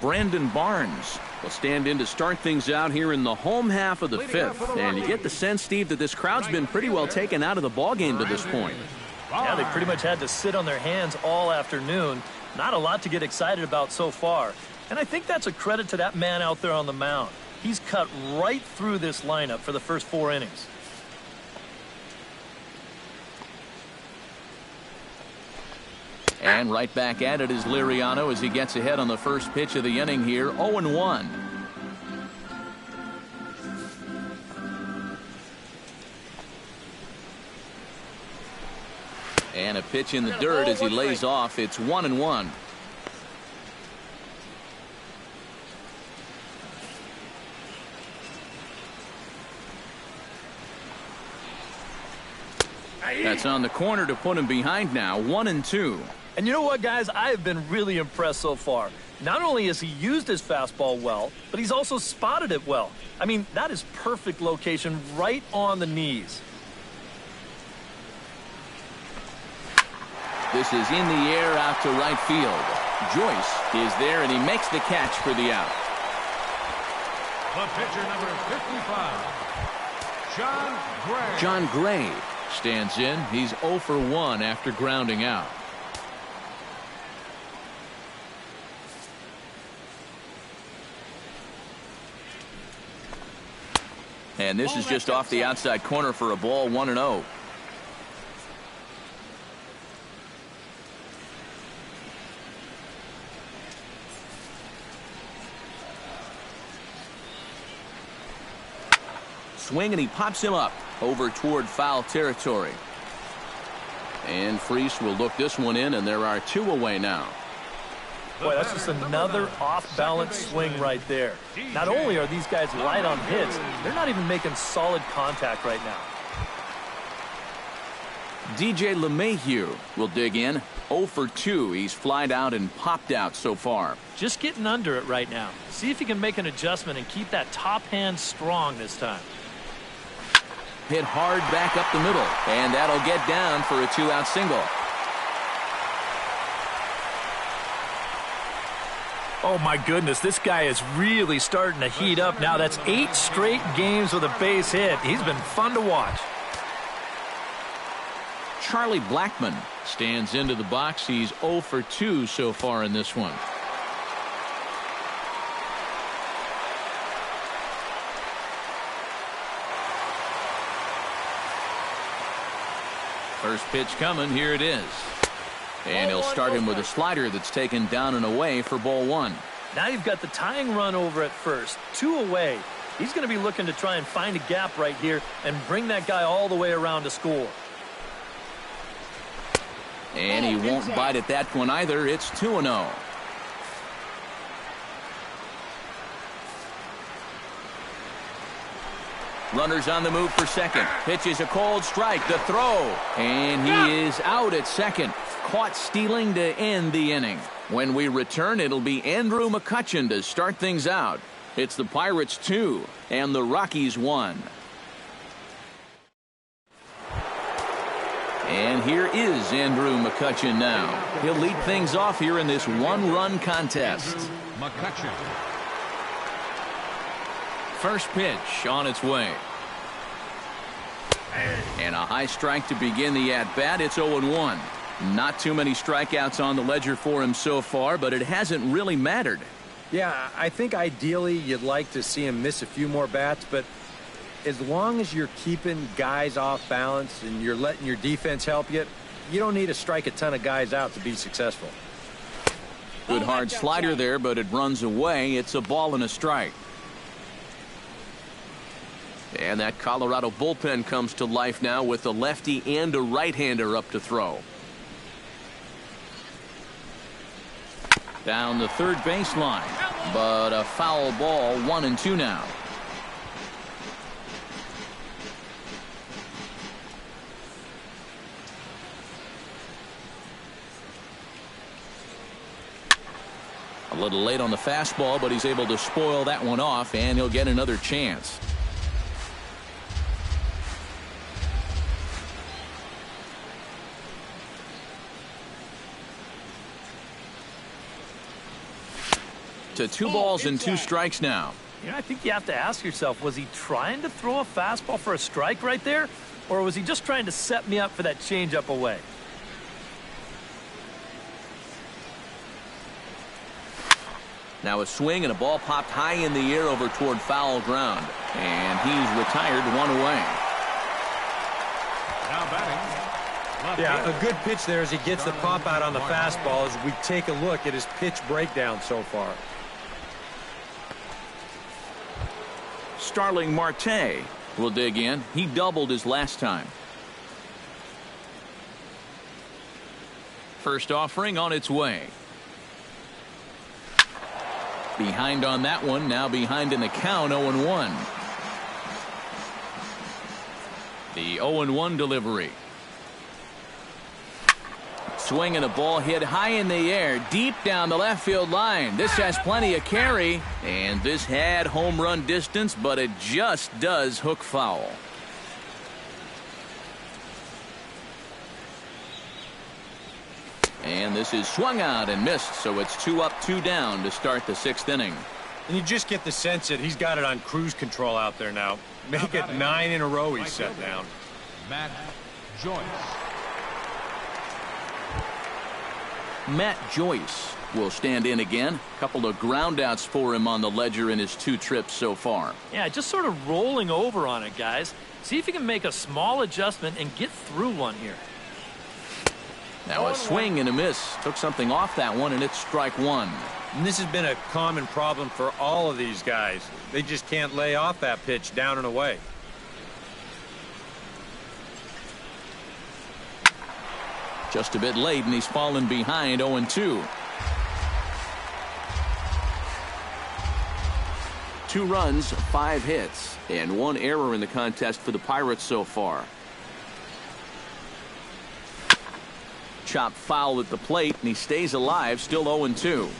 Brandon Barnes will stand in to start things out here in the home half of the fifth. And you get the sense, Steve, that this crowd's been pretty well taken out of the ball game to this point.
Yeah, they pretty much had to sit on their hands all afternoon. Not a lot to get excited about so far. And I think that's a credit to that man out there on the mound. He's cut right through this lineup for the first 4 innings.
And right back at it is Liriano as he gets ahead on the first pitch of the inning here, 0-1. And a pitch in the dirt as he lays off. It's 1-1. That's on the corner to put him behind now, 1-2.
And you know what, guys? I have been really impressed so far. Not only has he used his fastball well, but he's also spotted it well. I mean, that is perfect location right on the knees.
This is in the air out to right field. Joyce is there, and he makes the catch for the out.
The pitcher, number 55, John Gray.
John Gray stands in. He's 0 for 1 after grounding out. And this is just off the outside corner for a ball, 1-0. Swing, and he pops him up over toward foul territory. And Freese will look this one in, and there are 2 away now.
Boy, that's just another off-balance swing right there. Not only are these guys light on hits, they're not even making solid contact right now.
DJ LeMahieu will dig in. 0 for 2. He's flied out and popped out so far.
Just getting under it right now. See if he can make an adjustment and keep that top hand strong this time.
Hit hard back up the middle, and that'll get down for a 2-out single.
Oh, my goodness, this guy is really starting to heat up now. That's 8 straight games with a base hit. He's been fun to watch.
Charlie Blackmon stands into the box. He's 0 for 2 so far in this one. First pitch coming. Here it is. And he'll start him with a slider that's taken down and away for ball 1.
Now you've got the tying run over at first. 2 away. He's going to be looking to try and find a gap right here and bring that guy all the way around to score.
And he won't bite at that one either. It's 2-0. Runners on the move for second. Pitch is a cold strike. The throw. And he is out at second. Caught stealing to end the inning. When we return, it'll be Andrew McCutchen to start things out. It's the Pirates 2 and the Rockies 1. And here is Andrew McCutchen now. He'll lead things off here in this 1-run contest.
McCutchen.
First pitch on its way. And a high strike to begin the at-bat. It's 0-1. Not too many strikeouts on the ledger for him so far, but it hasn't really mattered.
Yeah, I think ideally you'd like to see him miss a few more bats, but as long as you're keeping guys off balance and you're letting your defense help you, you don't need to strike a ton of guys out to be successful.
Good hard slider there, but it runs away. It's a ball and a strike. And that Colorado bullpen comes to life now with a lefty and a right-hander up to throw. Down the third baseline, but a foul ball, 1-2 now. A little late on the fastball, but he's able to spoil that one off, and he'll get another chance. to 2 balls and 2 strikes now.
You know, I think you have to ask yourself, was he trying to throw a fastball for a strike right there? Or was he just trying to set me up for that changeup away?
Now a swing and a ball popped high in the air over toward foul ground. And he's retired 1 away.
Now batting.
Yeah, a good pitch there as he gets the pop out on the fastball as we take a look at his pitch breakdown so far.
Starling Marte will dig in. He doubled his last time. First offering on its way. Behind on that one. Now behind in the count. 0-1. The 0-1 delivery. Swing and a ball hit high in the air, deep down the left field line. This has plenty of carry, and this had home run distance, but it just does hook foul. And this is swung out and missed, so it's 2 up, 2 down to start the 6th inning.
And you just get the sense that he's got it on cruise control out there now. Make it 9 in a row he's set down.
Matt Joyce.
Matt Joyce will stand in again. A couple of groundouts for him on the ledger in his 2 trips so far.
Yeah, just sort of rolling over on it, guys. See if you can make a small adjustment and get through one here.
Now a swing and a miss. Took something off that one, and it's strike 1.
And this has been a common problem for all of these guys. They just can't lay off that pitch down and away.
Just a bit late, and he's fallen behind 0-2. 2 runs, 5 hits, and 1 error in the contest for the Pirates so far. Chopped foul at the plate, and he stays alive, still 0-2.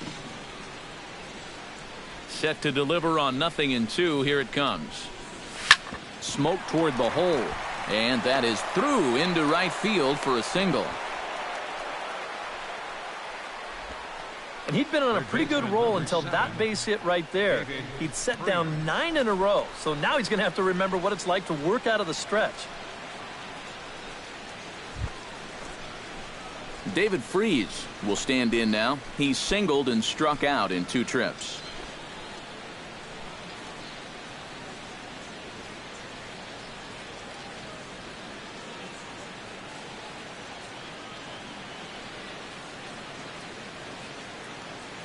Set to deliver on 0-2. Here it comes. Smoke toward the hole, and that is through into right field for a single.
And he'd been on a pretty good roll until that base hit right there. He'd set down 9 in a row, so now he's going to have to remember what it's like to work out of the stretch.
David Freese will stand in now. He's singled and struck out in 2 trips.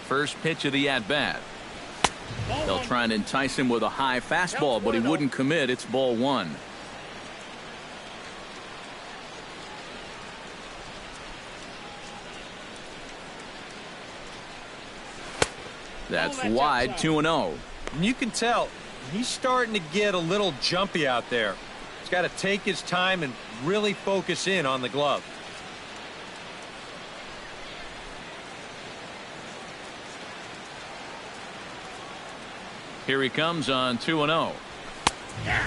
First pitch of the at-bat. They'll try and entice him with a high fastball, but he wouldn't commit. It's ball 1. That's wide, 2-0.
And you can tell he's starting to get a little jumpy out there. He's got to take his time and really focus in on the glove.
Here he comes on 2-0.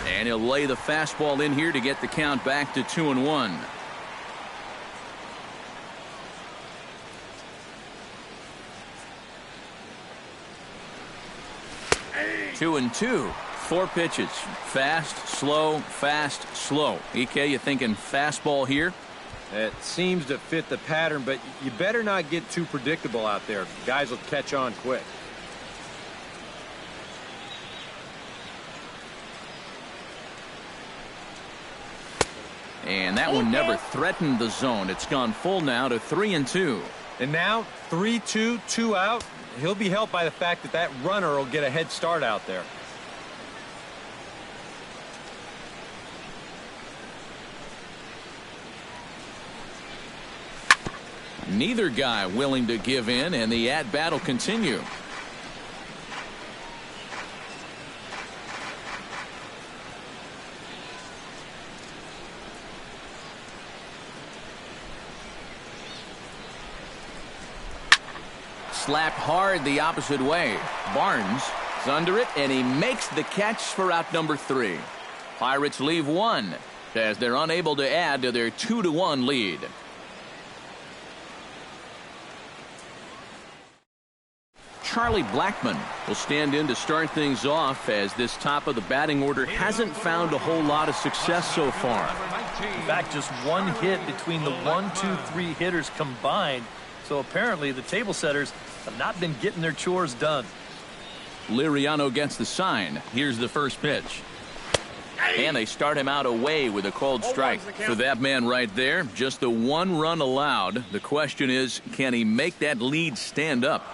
And he'll lay the fastball in here to get the count back to 2-1. 2-2. 4 pitches. Fast, slow, fast, slow. EK, you thinking fastball here?
It seems to fit the pattern, but you better not get too predictable out there. Guys will catch on quick.
And that one never threatened the zone. It's gone full now to 3-2.
And now 3-2, 2 out. He'll be helped by the fact that that runner will get a head start out there.
Neither guy willing to give in, and the at-bat will continue. Slapped hard the opposite way. Barnes is under it, and he makes the catch for out number 3. Pirates leave 1 as they're unable to add to their 2-1 lead. Charlie Blackmon will stand in to start things off, as this top of the batting order hasn't found a whole lot of success so far.
In fact, just one hit between the 1, 2, 3 hitters combined. So apparently the table setters have not been getting their chores done.
Liriano gets the sign. Here's the first pitch. And they start him out away with a called strike. For that man right there, just the 1 run allowed. The question is, can he make that lead stand up?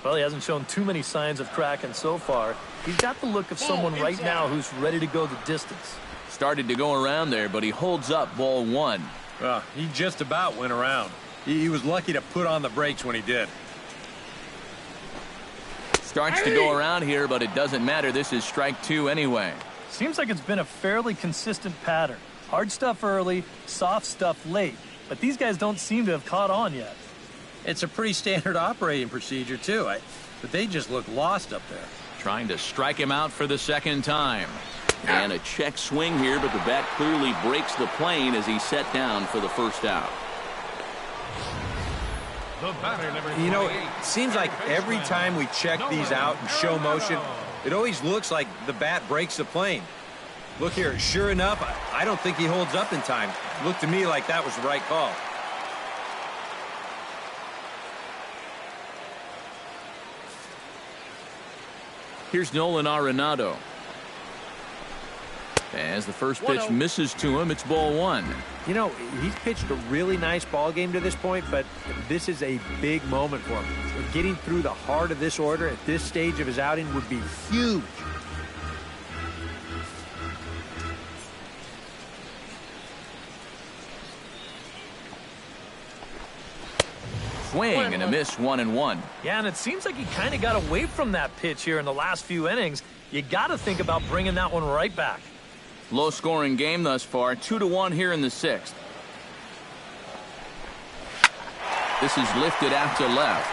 Well, he hasn't shown too many signs of cracking so far. He's got the look of someone right now who's ready to go the distance.
Started to go around there, but he holds up ball 1.
He just about went around. He was lucky to put on the brakes when he did.
Starts to go around here, but it doesn't matter. This is strike 2 anyway.
Seems like it's been a fairly consistent pattern. Hard stuff early, soft stuff late. But these guys don't seem to have caught on yet.
It's a pretty standard operating procedure, too. But they just look lost up there.
Trying to strike him out for the second time. And a check swing here, but the bat clearly breaks the plane as he's set down for the first out.
You know, it seems like every time we check these out and show motion, it always looks like the bat breaks the plane. Look here, sure enough, I don't think he holds up in time. Looked to me like that was the right call.
Here's Nolan Arenado. As the first pitch misses to him, it's ball 1.
You know, he's pitched a really nice ball game to this point, but this is a big moment for him. Getting through the heart of this order at this stage of his outing would be huge.
Swing and a miss, 1-1.
Yeah, and it seems like he kind of got away from that pitch here in the last few innings. You got to think about bringing that one right back.
Low-scoring game thus far, 2-1 here in the 6th. This is lifted out to left.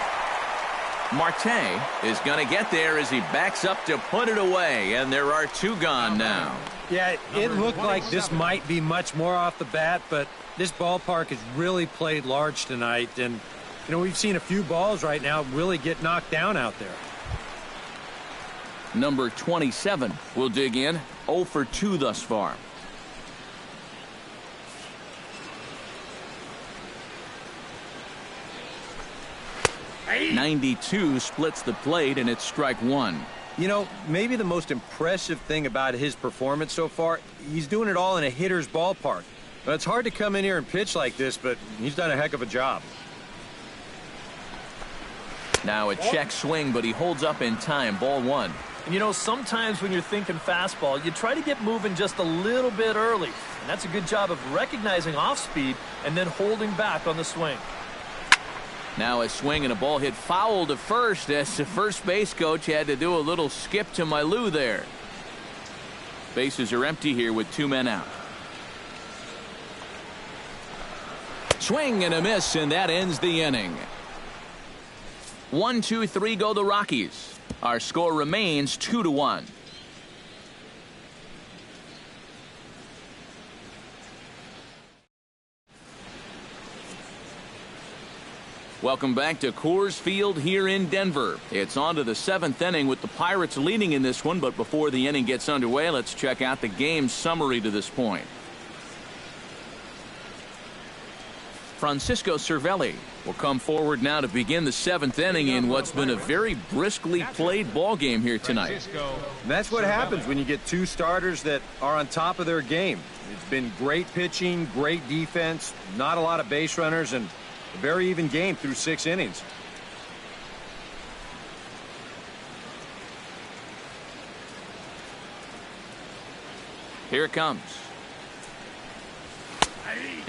Marte is going to get there as he backs up to put it away, and there are 2 gone now.
Yeah, it looked like this might be much more off the bat, but this ballpark has really played large tonight, and you know, we've seen a few balls right now really get knocked down out there.
Number 27 will dig in. 0 for 2 thus far. .92 splits the plate, and it's strike 1.
You know, maybe the most impressive thing about his performance so far, he's doing it all in a hitter's ballpark. Well, it's hard to come in here and pitch like this, but he's done a heck of a job.
Now a check swing, but he holds up in time. Ball 1.
And you know, sometimes when you're thinking fastball, you try to get moving just a little bit early. And that's a good job of recognizing off speed and then holding back on the swing.
Now a swing and a ball hit foul to first, as the first base coach had to do a little skip to my Lou there. Bases are empty here with 2 men out. Swing and a miss, and that ends the inning. 1, 2, 3 go the Rockies. Our score remains 2-1. Welcome back to Coors Field here in Denver. It's on to the 7th inning with the Pirates leading in this one, but before the inning gets underway, let's check out the game summary to this point. Francisco Cervelli will come forward now to begin the 7th inning in what's been a very briskly played ball game here tonight.
And that's what happens when you get 2 starters that are on top of their game. It's been great pitching, great defense, not a lot of base runners, and a very even game through 6 innings.
Here it comes.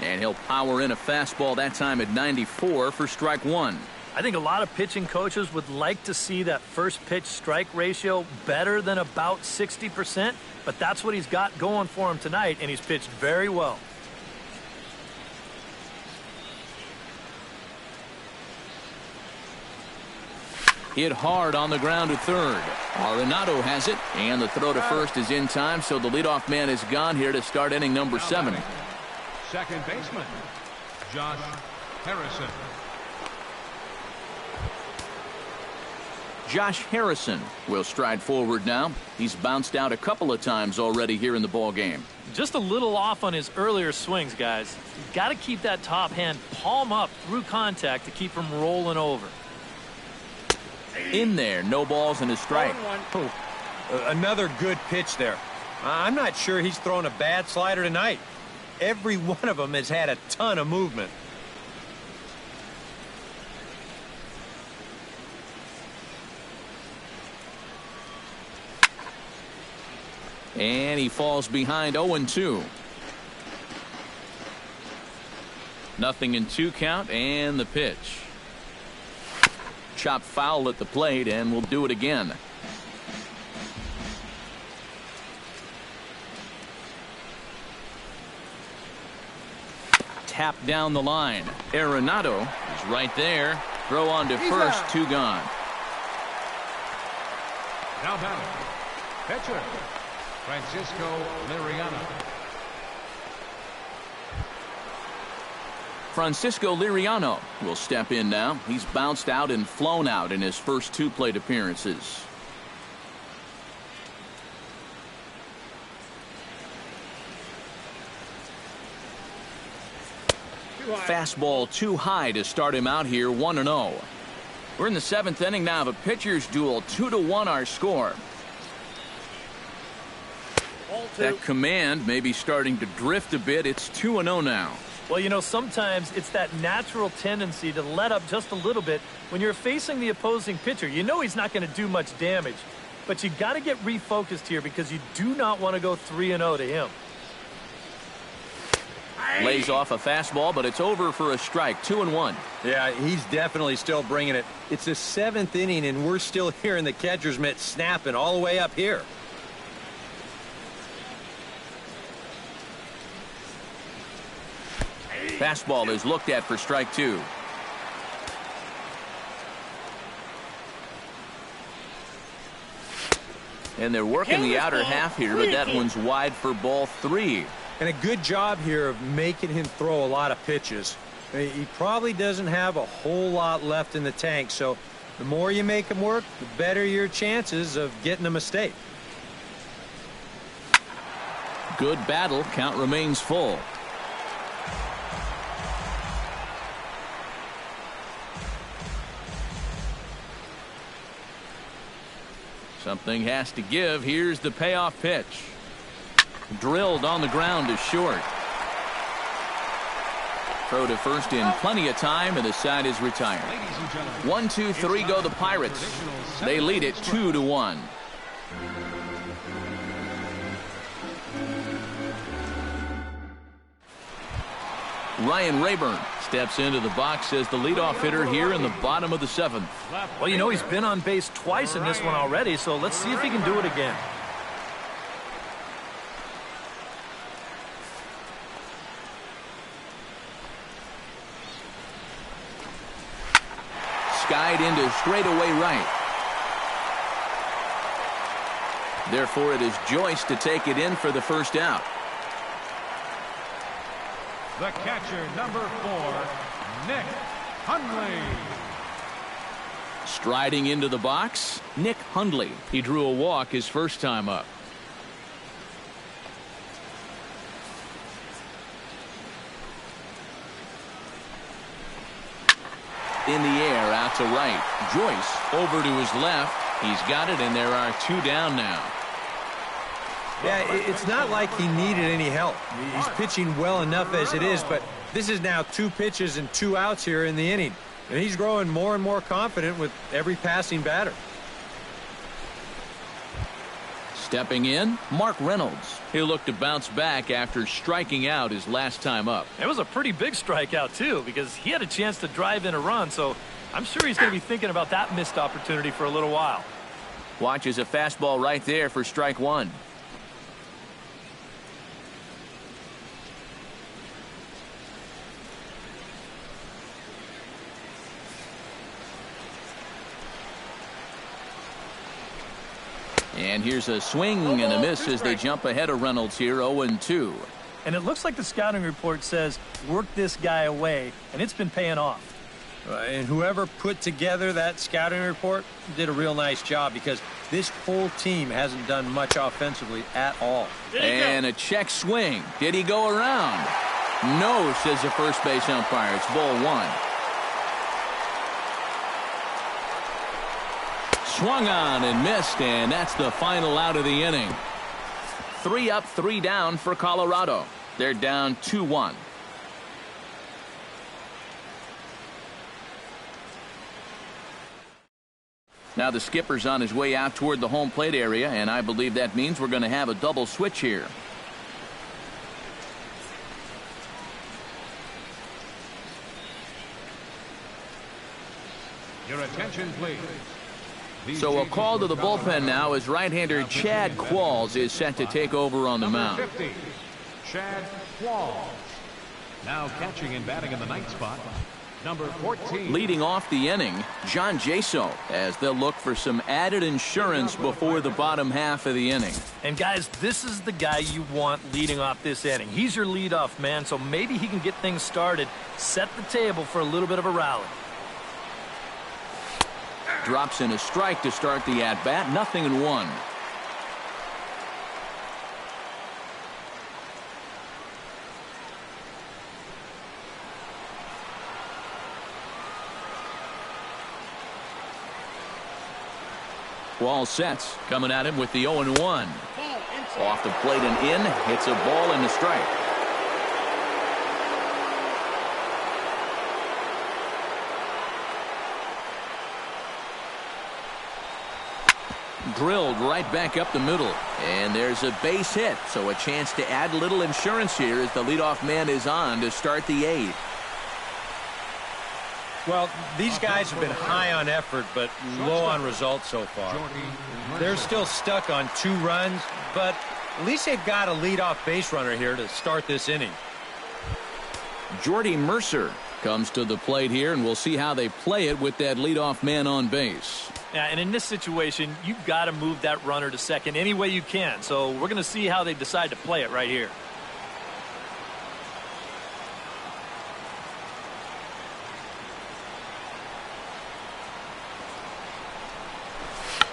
And he'll power in a fastball, that time at 94 for strike 1.
I think a lot of pitching coaches would like to see that first pitch strike ratio better than about 60%, but that's what he's got going for him tonight, and he's pitched very well.
Hit hard on the ground to third. Arenado has it, and the throw to first is in time, so the leadoff man is gone here to start inning number 7.
Second baseman, Josh Harrison.
Josh Harrison will stride forward now. He's bounced out a couple of times already here in the ball game.
Just a little off on his earlier swings, guys. You've got to keep that top hand palm up through contact to keep from rolling over.
In there, no balls and a strike.
Oh, another good pitch there. I'm not sure he's thrown a bad slider tonight. Every one of them has had a ton of movement.
And he falls behind 0-2. Nothing in 2 count, and the pitch. Chop foul at the plate, and we'll do it again. Tap down the line. Arenado is right there. Throw on to first, 2 gone.
Now batting, pitcher, Francisco Liriano.
Francisco Liriano will step in now. He's bounced out and flown out in his first 2 plate appearances. Fastball too high to start him out here, 1-0. We're in the 7th inning now of a pitcher's duel. 2-1 our score. That command may be starting to drift a bit. It's 2-0 now.
Well, you know, sometimes it's that natural tendency to let up just a little bit when you're facing the opposing pitcher. You know he's not going to do much damage, but you got to get refocused here because you do not want to go 3-0 to him.
Lays off a fastball, but it's over for a strike. 2-1.
Yeah, he's definitely still bringing it. It's the 7th inning, and we're still hearing the catcher's mitt snapping all the way up here.
Fastball is looked at for strike 2. And they're working the outer half here, but that one's wide for ball 3.
And a good job here of making him throw a lot of pitches. He probably doesn't have a whole lot left in the tank, so the more you make him work, the better your chances of getting a mistake.
Good battle. Count remains full. Something has to give. Here's the payoff pitch. Drilled on the ground to short. Throw to first in plenty of time, and the side is retired. 1-2-3 go the Pirates. They lead it 2-1. Ryan Rayburn steps into the box as the leadoff hitter here in the bottom of the 7th.
Well, you know, he's been on base twice in this one already, so let's see if he can do it again.
Skied into straightaway right. Therefore, it is Joyce to take it in for the first out.
The catcher, number 4, Nick Hundley.
Striding into the box, Nick Hundley. He drew a walk his first time up. In the air, out to right. Joyce over to his left. He's got it, and there are 2 down now.
Yeah, it's not like he needed any help. He's pitching well enough as it is, but this is now 2 pitches and 2 outs here in the inning. And he's growing more and more confident with every passing batter.
Stepping in, Mark Reynolds. He'll look to bounce back after striking out his last time up.
It was a pretty big strikeout, too, because he had a chance to drive in a run, so I'm sure he's going to be thinking about that missed opportunity for a little while.
Watches a fastball right there for strike 1. And here's a swing and a miss as they jump ahead of Reynolds here, 0-2.
And it looks like the scouting report says, work this guy away, and it's been paying off.
And whoever put together that scouting report did a real nice job, because this whole team hasn't done much offensively at all.
And a check swing. Did he go around? No, says the first base umpire. It's ball one. Swung on and missed, and that's the final out of the inning. 3 up, 3 down for Colorado. They're down 2-1. Now the skipper's on his way out toward the home plate area, and I believe that means we're going to have a double switch here.
Your attention, please.
So a call to the bullpen now as right-hander Chad Qualls is set to take over on the mound.
50, Chad Qualls. Now catching and batting in the ninth spot, number 14.
Leading off the inning, John Jaso, as they'll look for some added insurance before the bottom half of the inning.
And guys, this is the guy you want leading off this inning. He's your leadoff man, so maybe he can get things started, set the table for a little bit of a rally.
Drops in a strike to start the at-bat. 0-1. Wall sets, coming at him with the 0-1. Off the plate and in, hits a ball and a strike. Drilled right back up the middle, and there's a base hit, so a chance to add a little insurance here as the leadoff man is on to start the 8th.
Well, these guys have been high on effort but low on results so far. They're still stuck on 2 runs, but at least they've got a leadoff base runner here to start this inning.
Jordy Mercer comes to the plate here, and we'll see how they play it with that leadoff man on base.
Yeah, and in this situation, you've got to move that runner to second any way you can. So we're going to see how they decide to play it right here.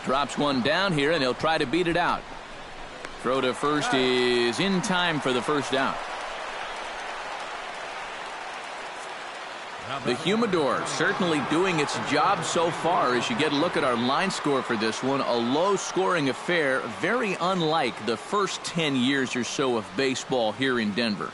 Drops one down here, and he'll try to beat it out. Throw to first is in time for the first out. The Humidor certainly doing its job so far as you get a look at our line score for this one. A low-scoring affair, very unlike the first 10 years or so of baseball here in Denver.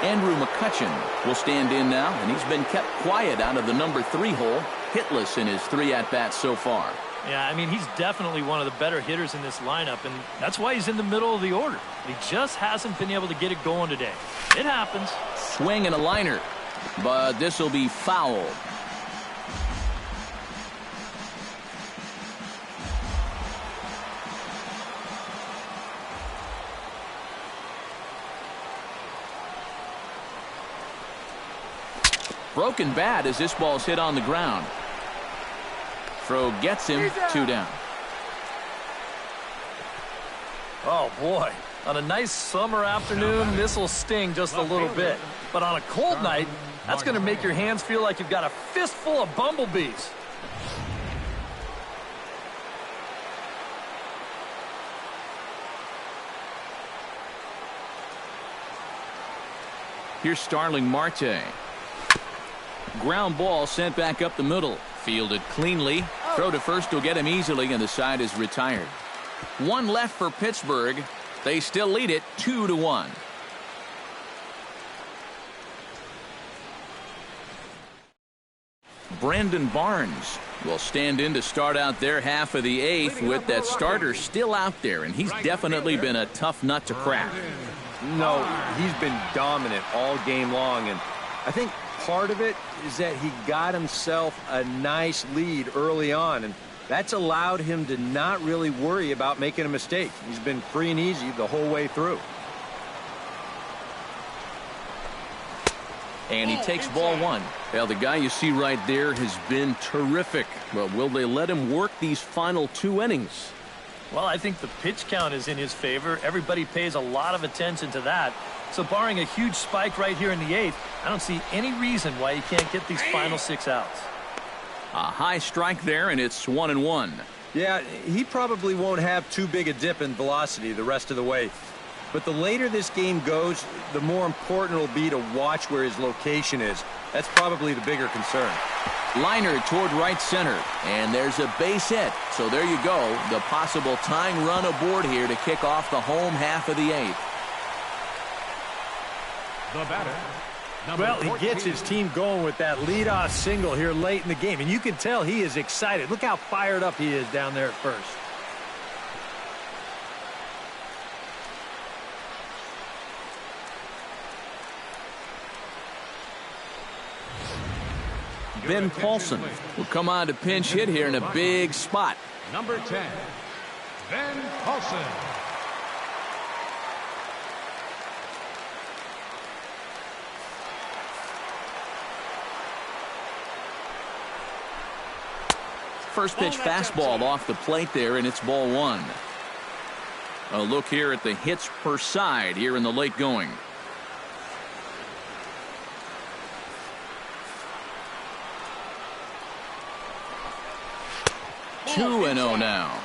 Andrew McCutchen will stand in now, and he's been kept quiet out of the number 3 hole, hitless in his 3 at-bats so far.
Yeah, I mean, he's definitely one of the better hitters in this lineup, and that's why he's in the middle of the order. He just hasn't been able to get it going today. It happens.
Swing and a liner, but this will be foul. Broken bat as this ball's hit on the ground. Throw gets him, 2 down.
Oh, boy. On a nice summer afternoon, this will sting just a little bit. But on a cold night, that's going to make your hands feel like you've got a fistful of bumblebees.
Here's Starling Marte. Ground ball sent back up the middle. Fielded cleanly. Throw to first will get him easily, and the side is retired. 1 left for Pittsburgh. They still lead it 2-1. Brandon Barnes will stand in to start out their half of the 8th with that starter still out there, and he's definitely been a tough nut to crack.
No, he's been dominant all game long, and I think part of it is that he got himself a nice lead early on, and that's allowed him to not really worry about making a mistake. He's been free and easy the whole way through.
And he takes ball 1. Well, the guy you see right there has been terrific. Well, will they let him work these final 2 innings?
Well, I think the pitch count is in his favor. Everybody pays a lot of attention to that. So barring a huge spike right here in the 8th, I don't see any reason why he can't get these final 6 outs.
A high strike there, and it's 1-1.
Yeah, he probably won't have too big a dip in velocity the rest of the way. But the later this game goes, the more important it'll be to watch where his location is. That's probably the bigger concern.
Liner toward right center, and there's a base hit. So there you go, the possible tying run aboard here to kick off the home half of the 8th.
The batter, number
Well, he
14.
gets his team going with that leadoff single here late in the game, and you can tell he is excited. Look how fired up he is down there at first.
Ben Paulson will come on to pinch hit here in a big spot.
Number 10, Ben Paulson.
First pitch fastball off the plate there, and it's ball 1. A look here at the hits per side here in the late going. 2-0 now.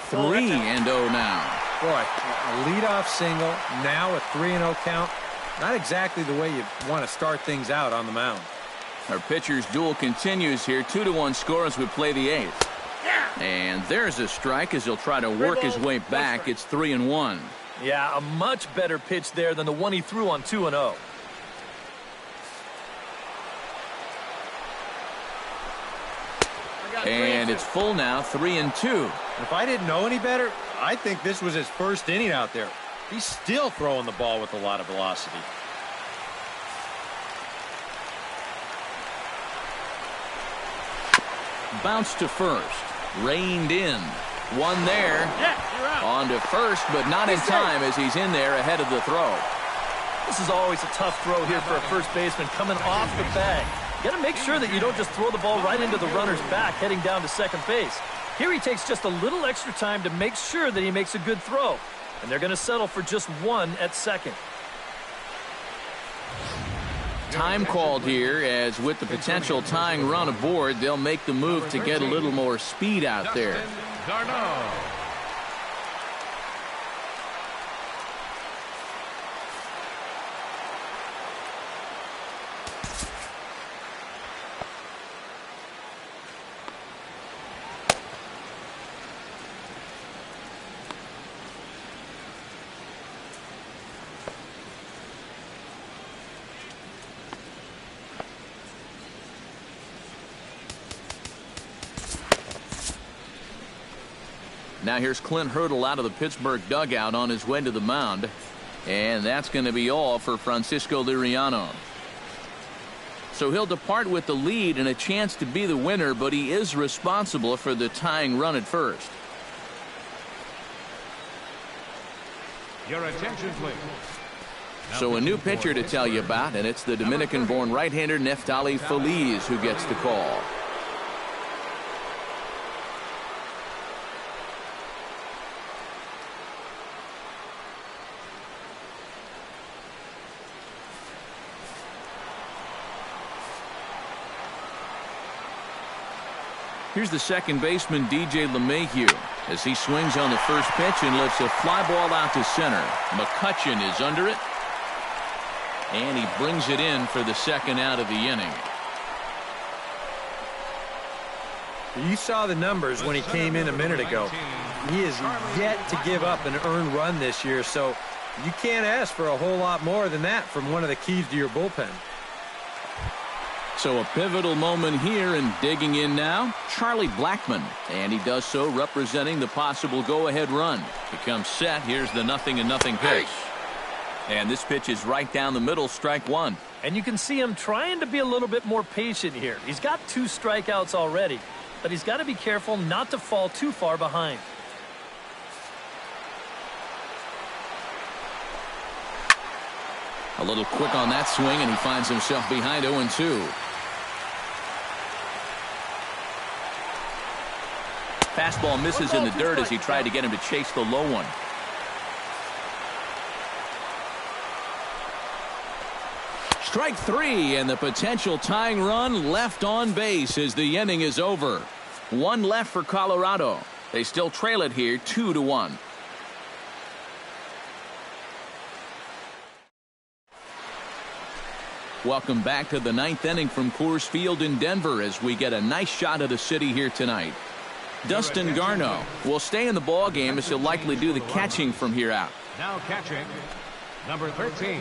Three and 0 now.
Boy, a leadoff single, now a 3-0 count. Not exactly the way you want to start things out on the mound.
Our pitcher's duel continues here. 2-1 score as we play the 8th. And there's a strike as he'll try to work his way back. It's 3-1.
Yeah, a much better pitch there than the one he threw on 2-0.
And it's full now, 3-2.
If I didn't know any better, I think this was his first inning out there. He's still throwing the ball with a lot of velocity.
Bounce to first. Reined in. One there. On to first, but not in time as he's in there ahead of the throw.
This is always a tough throw here for a first baseman coming off the bag. You got to make sure that you don't just throw the ball right into the runner's back heading down to second base. Here he takes just a little extra time to make sure that he makes a good throw. And they're going to settle for just one at second.
Time called here, as with the potential tying run aboard, they'll make the move to get a little more speed out there.
Darno.
Now here's Clint Hurdle out of the Pittsburgh dugout on his way to the mound. And that's going to be all for Francisco Liriano. So he'll depart with the lead and a chance to be the winner, but he is responsible for the tying run at first.
Your attention, please.
So a new pitcher to tell you about, and it's the Dominican-born right-hander Neftali Feliz who gets the call. Here's the second baseman, DJ LeMahieu, as he swings on the first pitch and lifts a fly ball out to center. McCutchen is under it, and he brings it in for the second out of the inning.
You saw the numbers when he came in a minute ago. He is yet to give up an earned run this year, so you can't ask for a whole lot more than that from one of the keys to your bullpen.
So a pivotal moment here, and digging in now, Charlie Blackmon. And he does so representing the possible go-ahead run. He comes set. Here's the 0-0 pitch. And this pitch is right down the middle, strike one.
And you can see him trying to be a little bit more patient here. He's got 2 strikeouts already, but he's got to be careful not to fall too far behind.
A little quick on that swing, and he finds himself behind 0-2. Fastball misses in the dirt as he tried to get him to chase the low one. Strike three, and the potential tying run left on base as the inning is over. One left for Colorado. They still trail it here 2-1. Welcome back to the ninth inning from Coors Field in Denver as we get a nice shot of the city here tonight. Dustin Garneau will stay in the ball game as he'll likely do the catching from here out.
Now catching, number 13,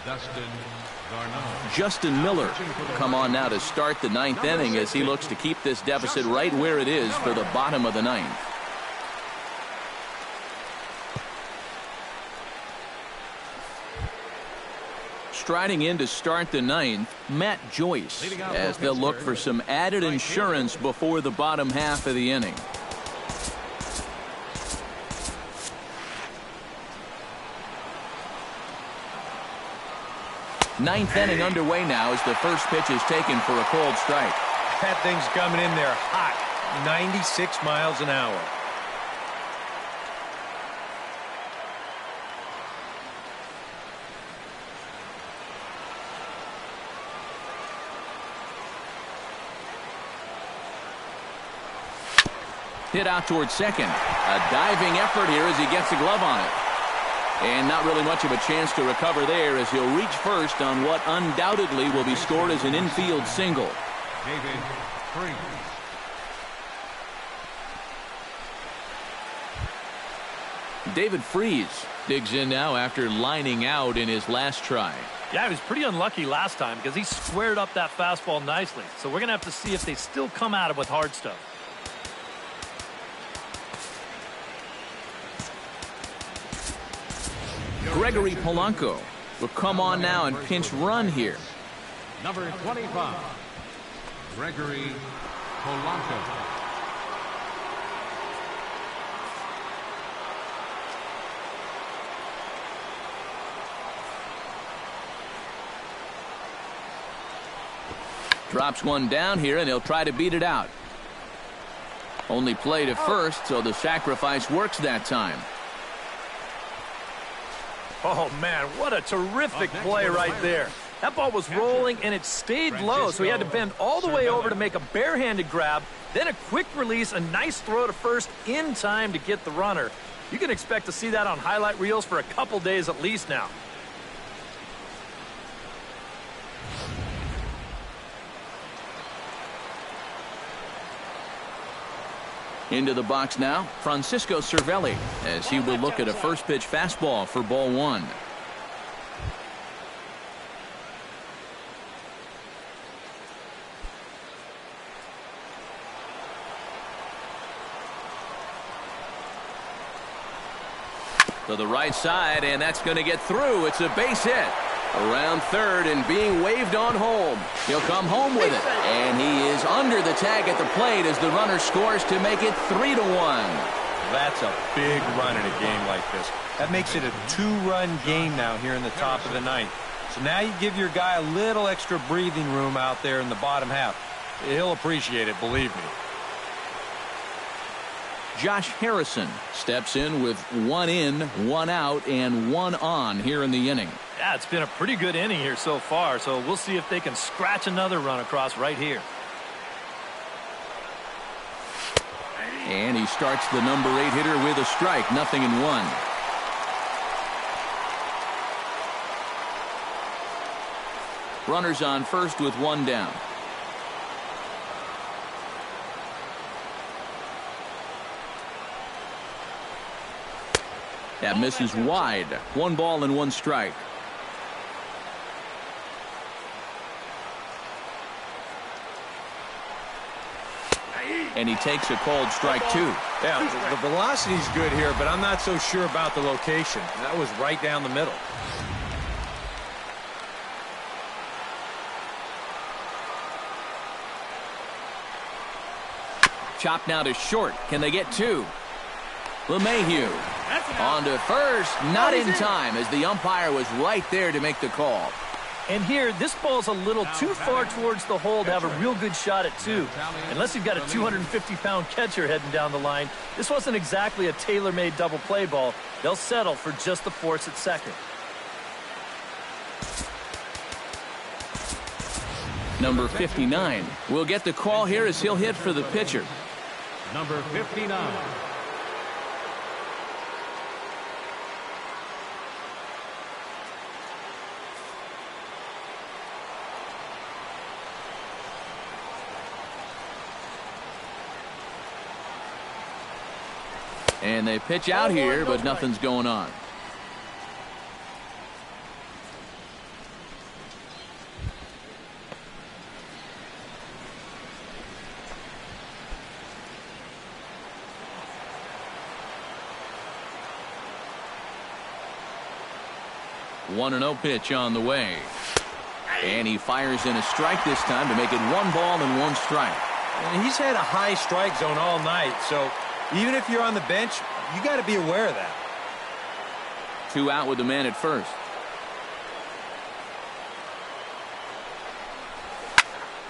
Dustin Garneau.
Justin Miller will come on now to start the ninth inning as he looks to keep this deficit right where it is for the bottom of the ninth. Striding in to start the ninth, Matt Joyce, as they'll look for some added insurance before the bottom half of the inning. Ninth inning underway now as the first pitch is taken for a cold strike.
That thing's coming in there hot, 96 miles an hour.
Hit out towards second. A diving effort here as he gets the glove on it. And not really much of a chance to recover there as he'll reach first on what undoubtedly will be scored as an infield single.
David Freese.
David Freese digs in now after lining out in his last try.
Yeah, he was pretty unlucky last time because he squared up that fastball nicely. So we're going to have to see if they still come at him with hard stuff.
Gregory Polanco will come on now and pinch run here.
Number 25, Gregory Polanco.
Drops one down here, and he'll try to beat it out. Only play to first, so the sacrifice works that time.
Oh, man, what a terrific play right there. That ball was rolling, and it stayed low, so he had to bend all the way over to make a barehanded grab, then a quick release, a nice throw to first in time to get the runner. You can expect to see that on highlight reels for a couple days at least now.
Into the box now, Francisco Cervelli, as he will look at a first pitch fastball for ball one. To the right side, and that's going to get through. It's a base hit. Around third and being waved on home. He'll come home with it. And he is under the tag at the plate as the runner scores to make it 3-1.
That's a big run in a game like this. That makes it a two-run game now here in the top of the ninth. So now you give your guy a little extra breathing room out there in the bottom half. He'll appreciate it, believe me.
Josh Harrison steps in with one in, one out, and one on here in the inning.
Yeah, it's been a pretty good inning here so far, so we'll see if they can scratch another run across right here.
And he starts the number 8 hitter with a strike, 0-1. Runners on first with one down. That misses wide. 1 ball and 1 strike. And he takes a called strike 2.
Yeah, the velocity's good here, but I'm not so sure about the location. That was right down the middle.
Chop now to short. Can they get 2? LeMahieu on to first, not in time as the umpire was right there to make the call.
And here, this ball's a little too far towards the hole to have a real good shot at two. Unless you've got a 250-pound catcher heading down the line, this wasn't exactly a tailor-made double play ball. They'll settle for just the force at second.
Number 59 will get the call here as he'll hit for the pitcher.
Number 59.
And they pitch out here, but nothing's going on. One and 0 pitch on the way. And he fires in a strike this time to make it 1 ball and 1 strike.
And he's had a high strike zone all night, so even if you're on the bench, you got to be aware of that.
2 out with the man at first.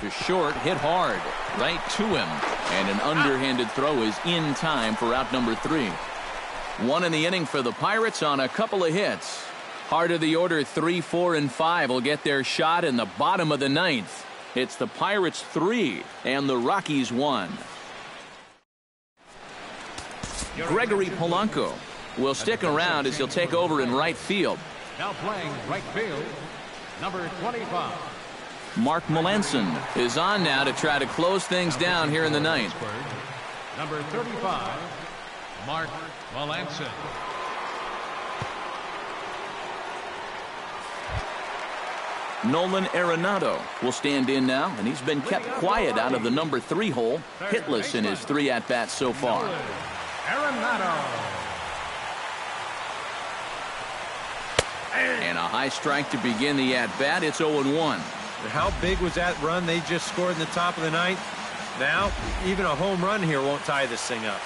To short, hit hard, right to him. And an underhanded throw is in time for out number 3. 1 in the inning for the Pirates on a couple of hits. Heart of the order 3, 4, and 5 will get their shot in the bottom of the 9th. It's the Pirates 3 and the Rockies 1. Gregory Polanco will stick around as he'll take over in right field.
Now playing right field, number 25.
Mark Melanson is on now to try to close things down here in the 9th.
Number 35, Mark Melanson.
Nolan Arenado will stand in now, and he's been kept quiet out of the number 3 hole, hitless in his 3 at-bats so far.
Arenado.
And a high strike to begin the at-bat. It's 0-1.
How big was that run they just scored in the top of the 9th? Now, even a home run here won't tie this thing up.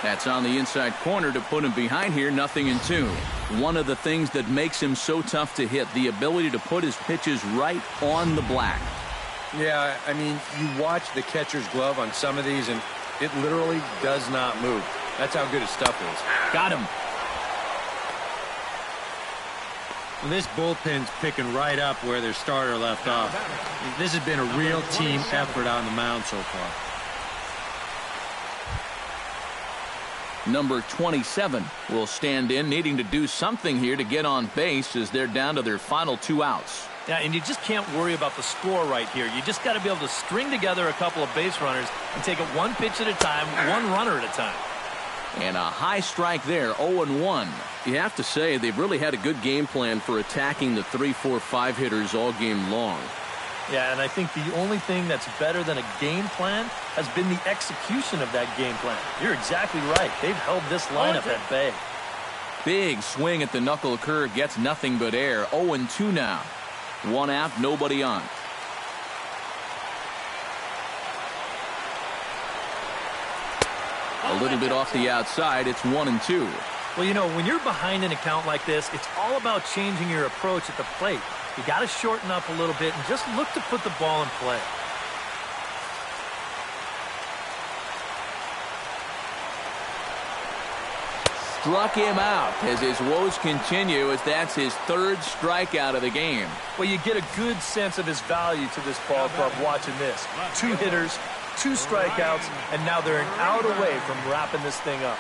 That's on the inside corner to put him behind here, 0-2. One of the things that makes him so tough to hit, the ability to put his pitches right on the black.
Yeah, I mean, you watch the catcher's glove on some of these, and it literally does not move. That's how good his stuff is.
Got him.
Well, this bullpen's picking right up where their starter left off. This has been a real team effort on the mound so far.
Number 27 will stand in, needing to do something here to get on base as they're down to their final 2 outs.
Yeah, and you just can't worry about the score right here. You just got to be able to string together a couple of base runners and take it 1 pitch at a time, 1 runner at a time.
And a high strike there, 0-1. You have to say they've really had a good game plan for attacking the 3, 4, 5 hitters all game long.
Yeah, and I think the only thing that's better than a game plan has been the execution of that game plan. You're exactly right. They've held this lineup at bay.
Big swing at the knuckle curve, gets nothing but air. 0-2 now. 1 out, nobody on. A little bit off the outside. It's 1-2.
Well, you know, when you're behind an account like this, it's all about changing your approach at the plate. You got to shorten up a little bit and just look to put the ball in play.
Struck him out as his woes continue, as that's his 3rd strikeout of the game.
Well, you get a good sense of his value to this ball club watching this. 2 hitters, 2 strikeouts, and now they're an out away from wrapping this thing up.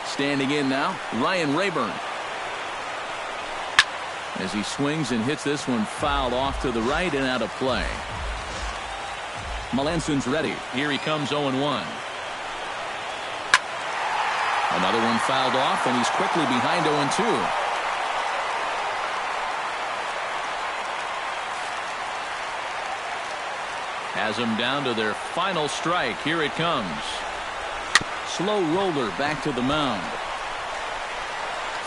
Standing in now, Ryan Rayburn. As he swings and hits this one fouled off to the right and out of play. Melanson's ready. Here he comes, 0-1. Another one fouled off, and he's quickly behind 0-2. Has them down to their final strike. Here it comes. Slow roller back to the mound.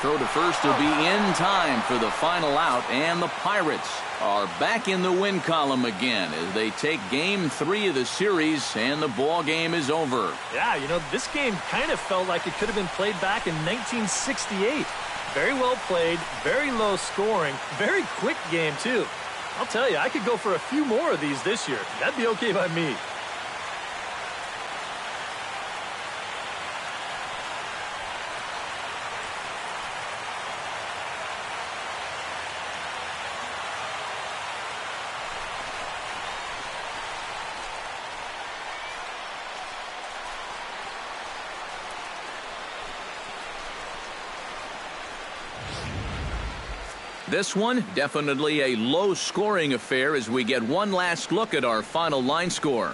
throw to first will be in time for the final out, and the Pirates are back in the win column again as they take Game 3 of the series, and the ball game is over.
Yeah, you know, this game kind of felt like it could have been played back in 1968. Very well played, very low scoring, very quick game, too. I'll tell you, I could go for a few more of these this year. That'd be okay by me.
This one, definitely a low-scoring affair as we get one last look at our final line score.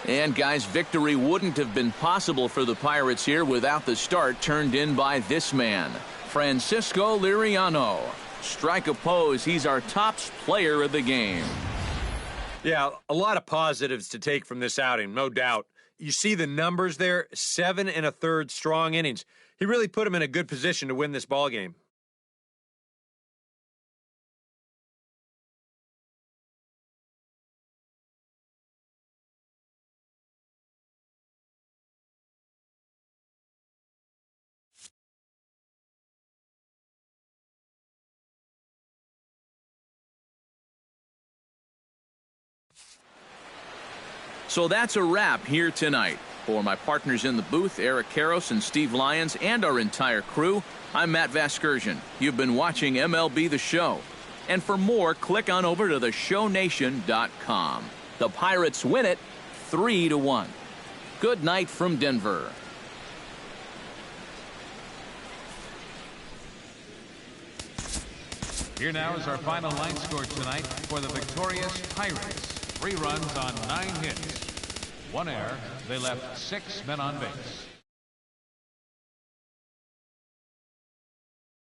And, guys, victory wouldn't have been possible for the Pirates here without the start turned in by this man, Francisco Liriano. Strike a pose. He's our top player of the game.
Yeah, a lot of positives to take from this outing, no doubt. You see the numbers there, 7 1/3 strong innings. He really put him in a good position to win this ball game.
So that's a wrap here tonight. For my partners in the booth, Eric Karros and Steve Lyons, and our entire crew, I'm Matt Vasgersian. You've been watching MLB The Show. And for more, click on over to theshownation.com. The Pirates win it 3-1. Good night from Denver.
Here now is our final line score tonight for the victorious Pirates. 3 runs on 9 hits. 1 error. They left 6 men on base.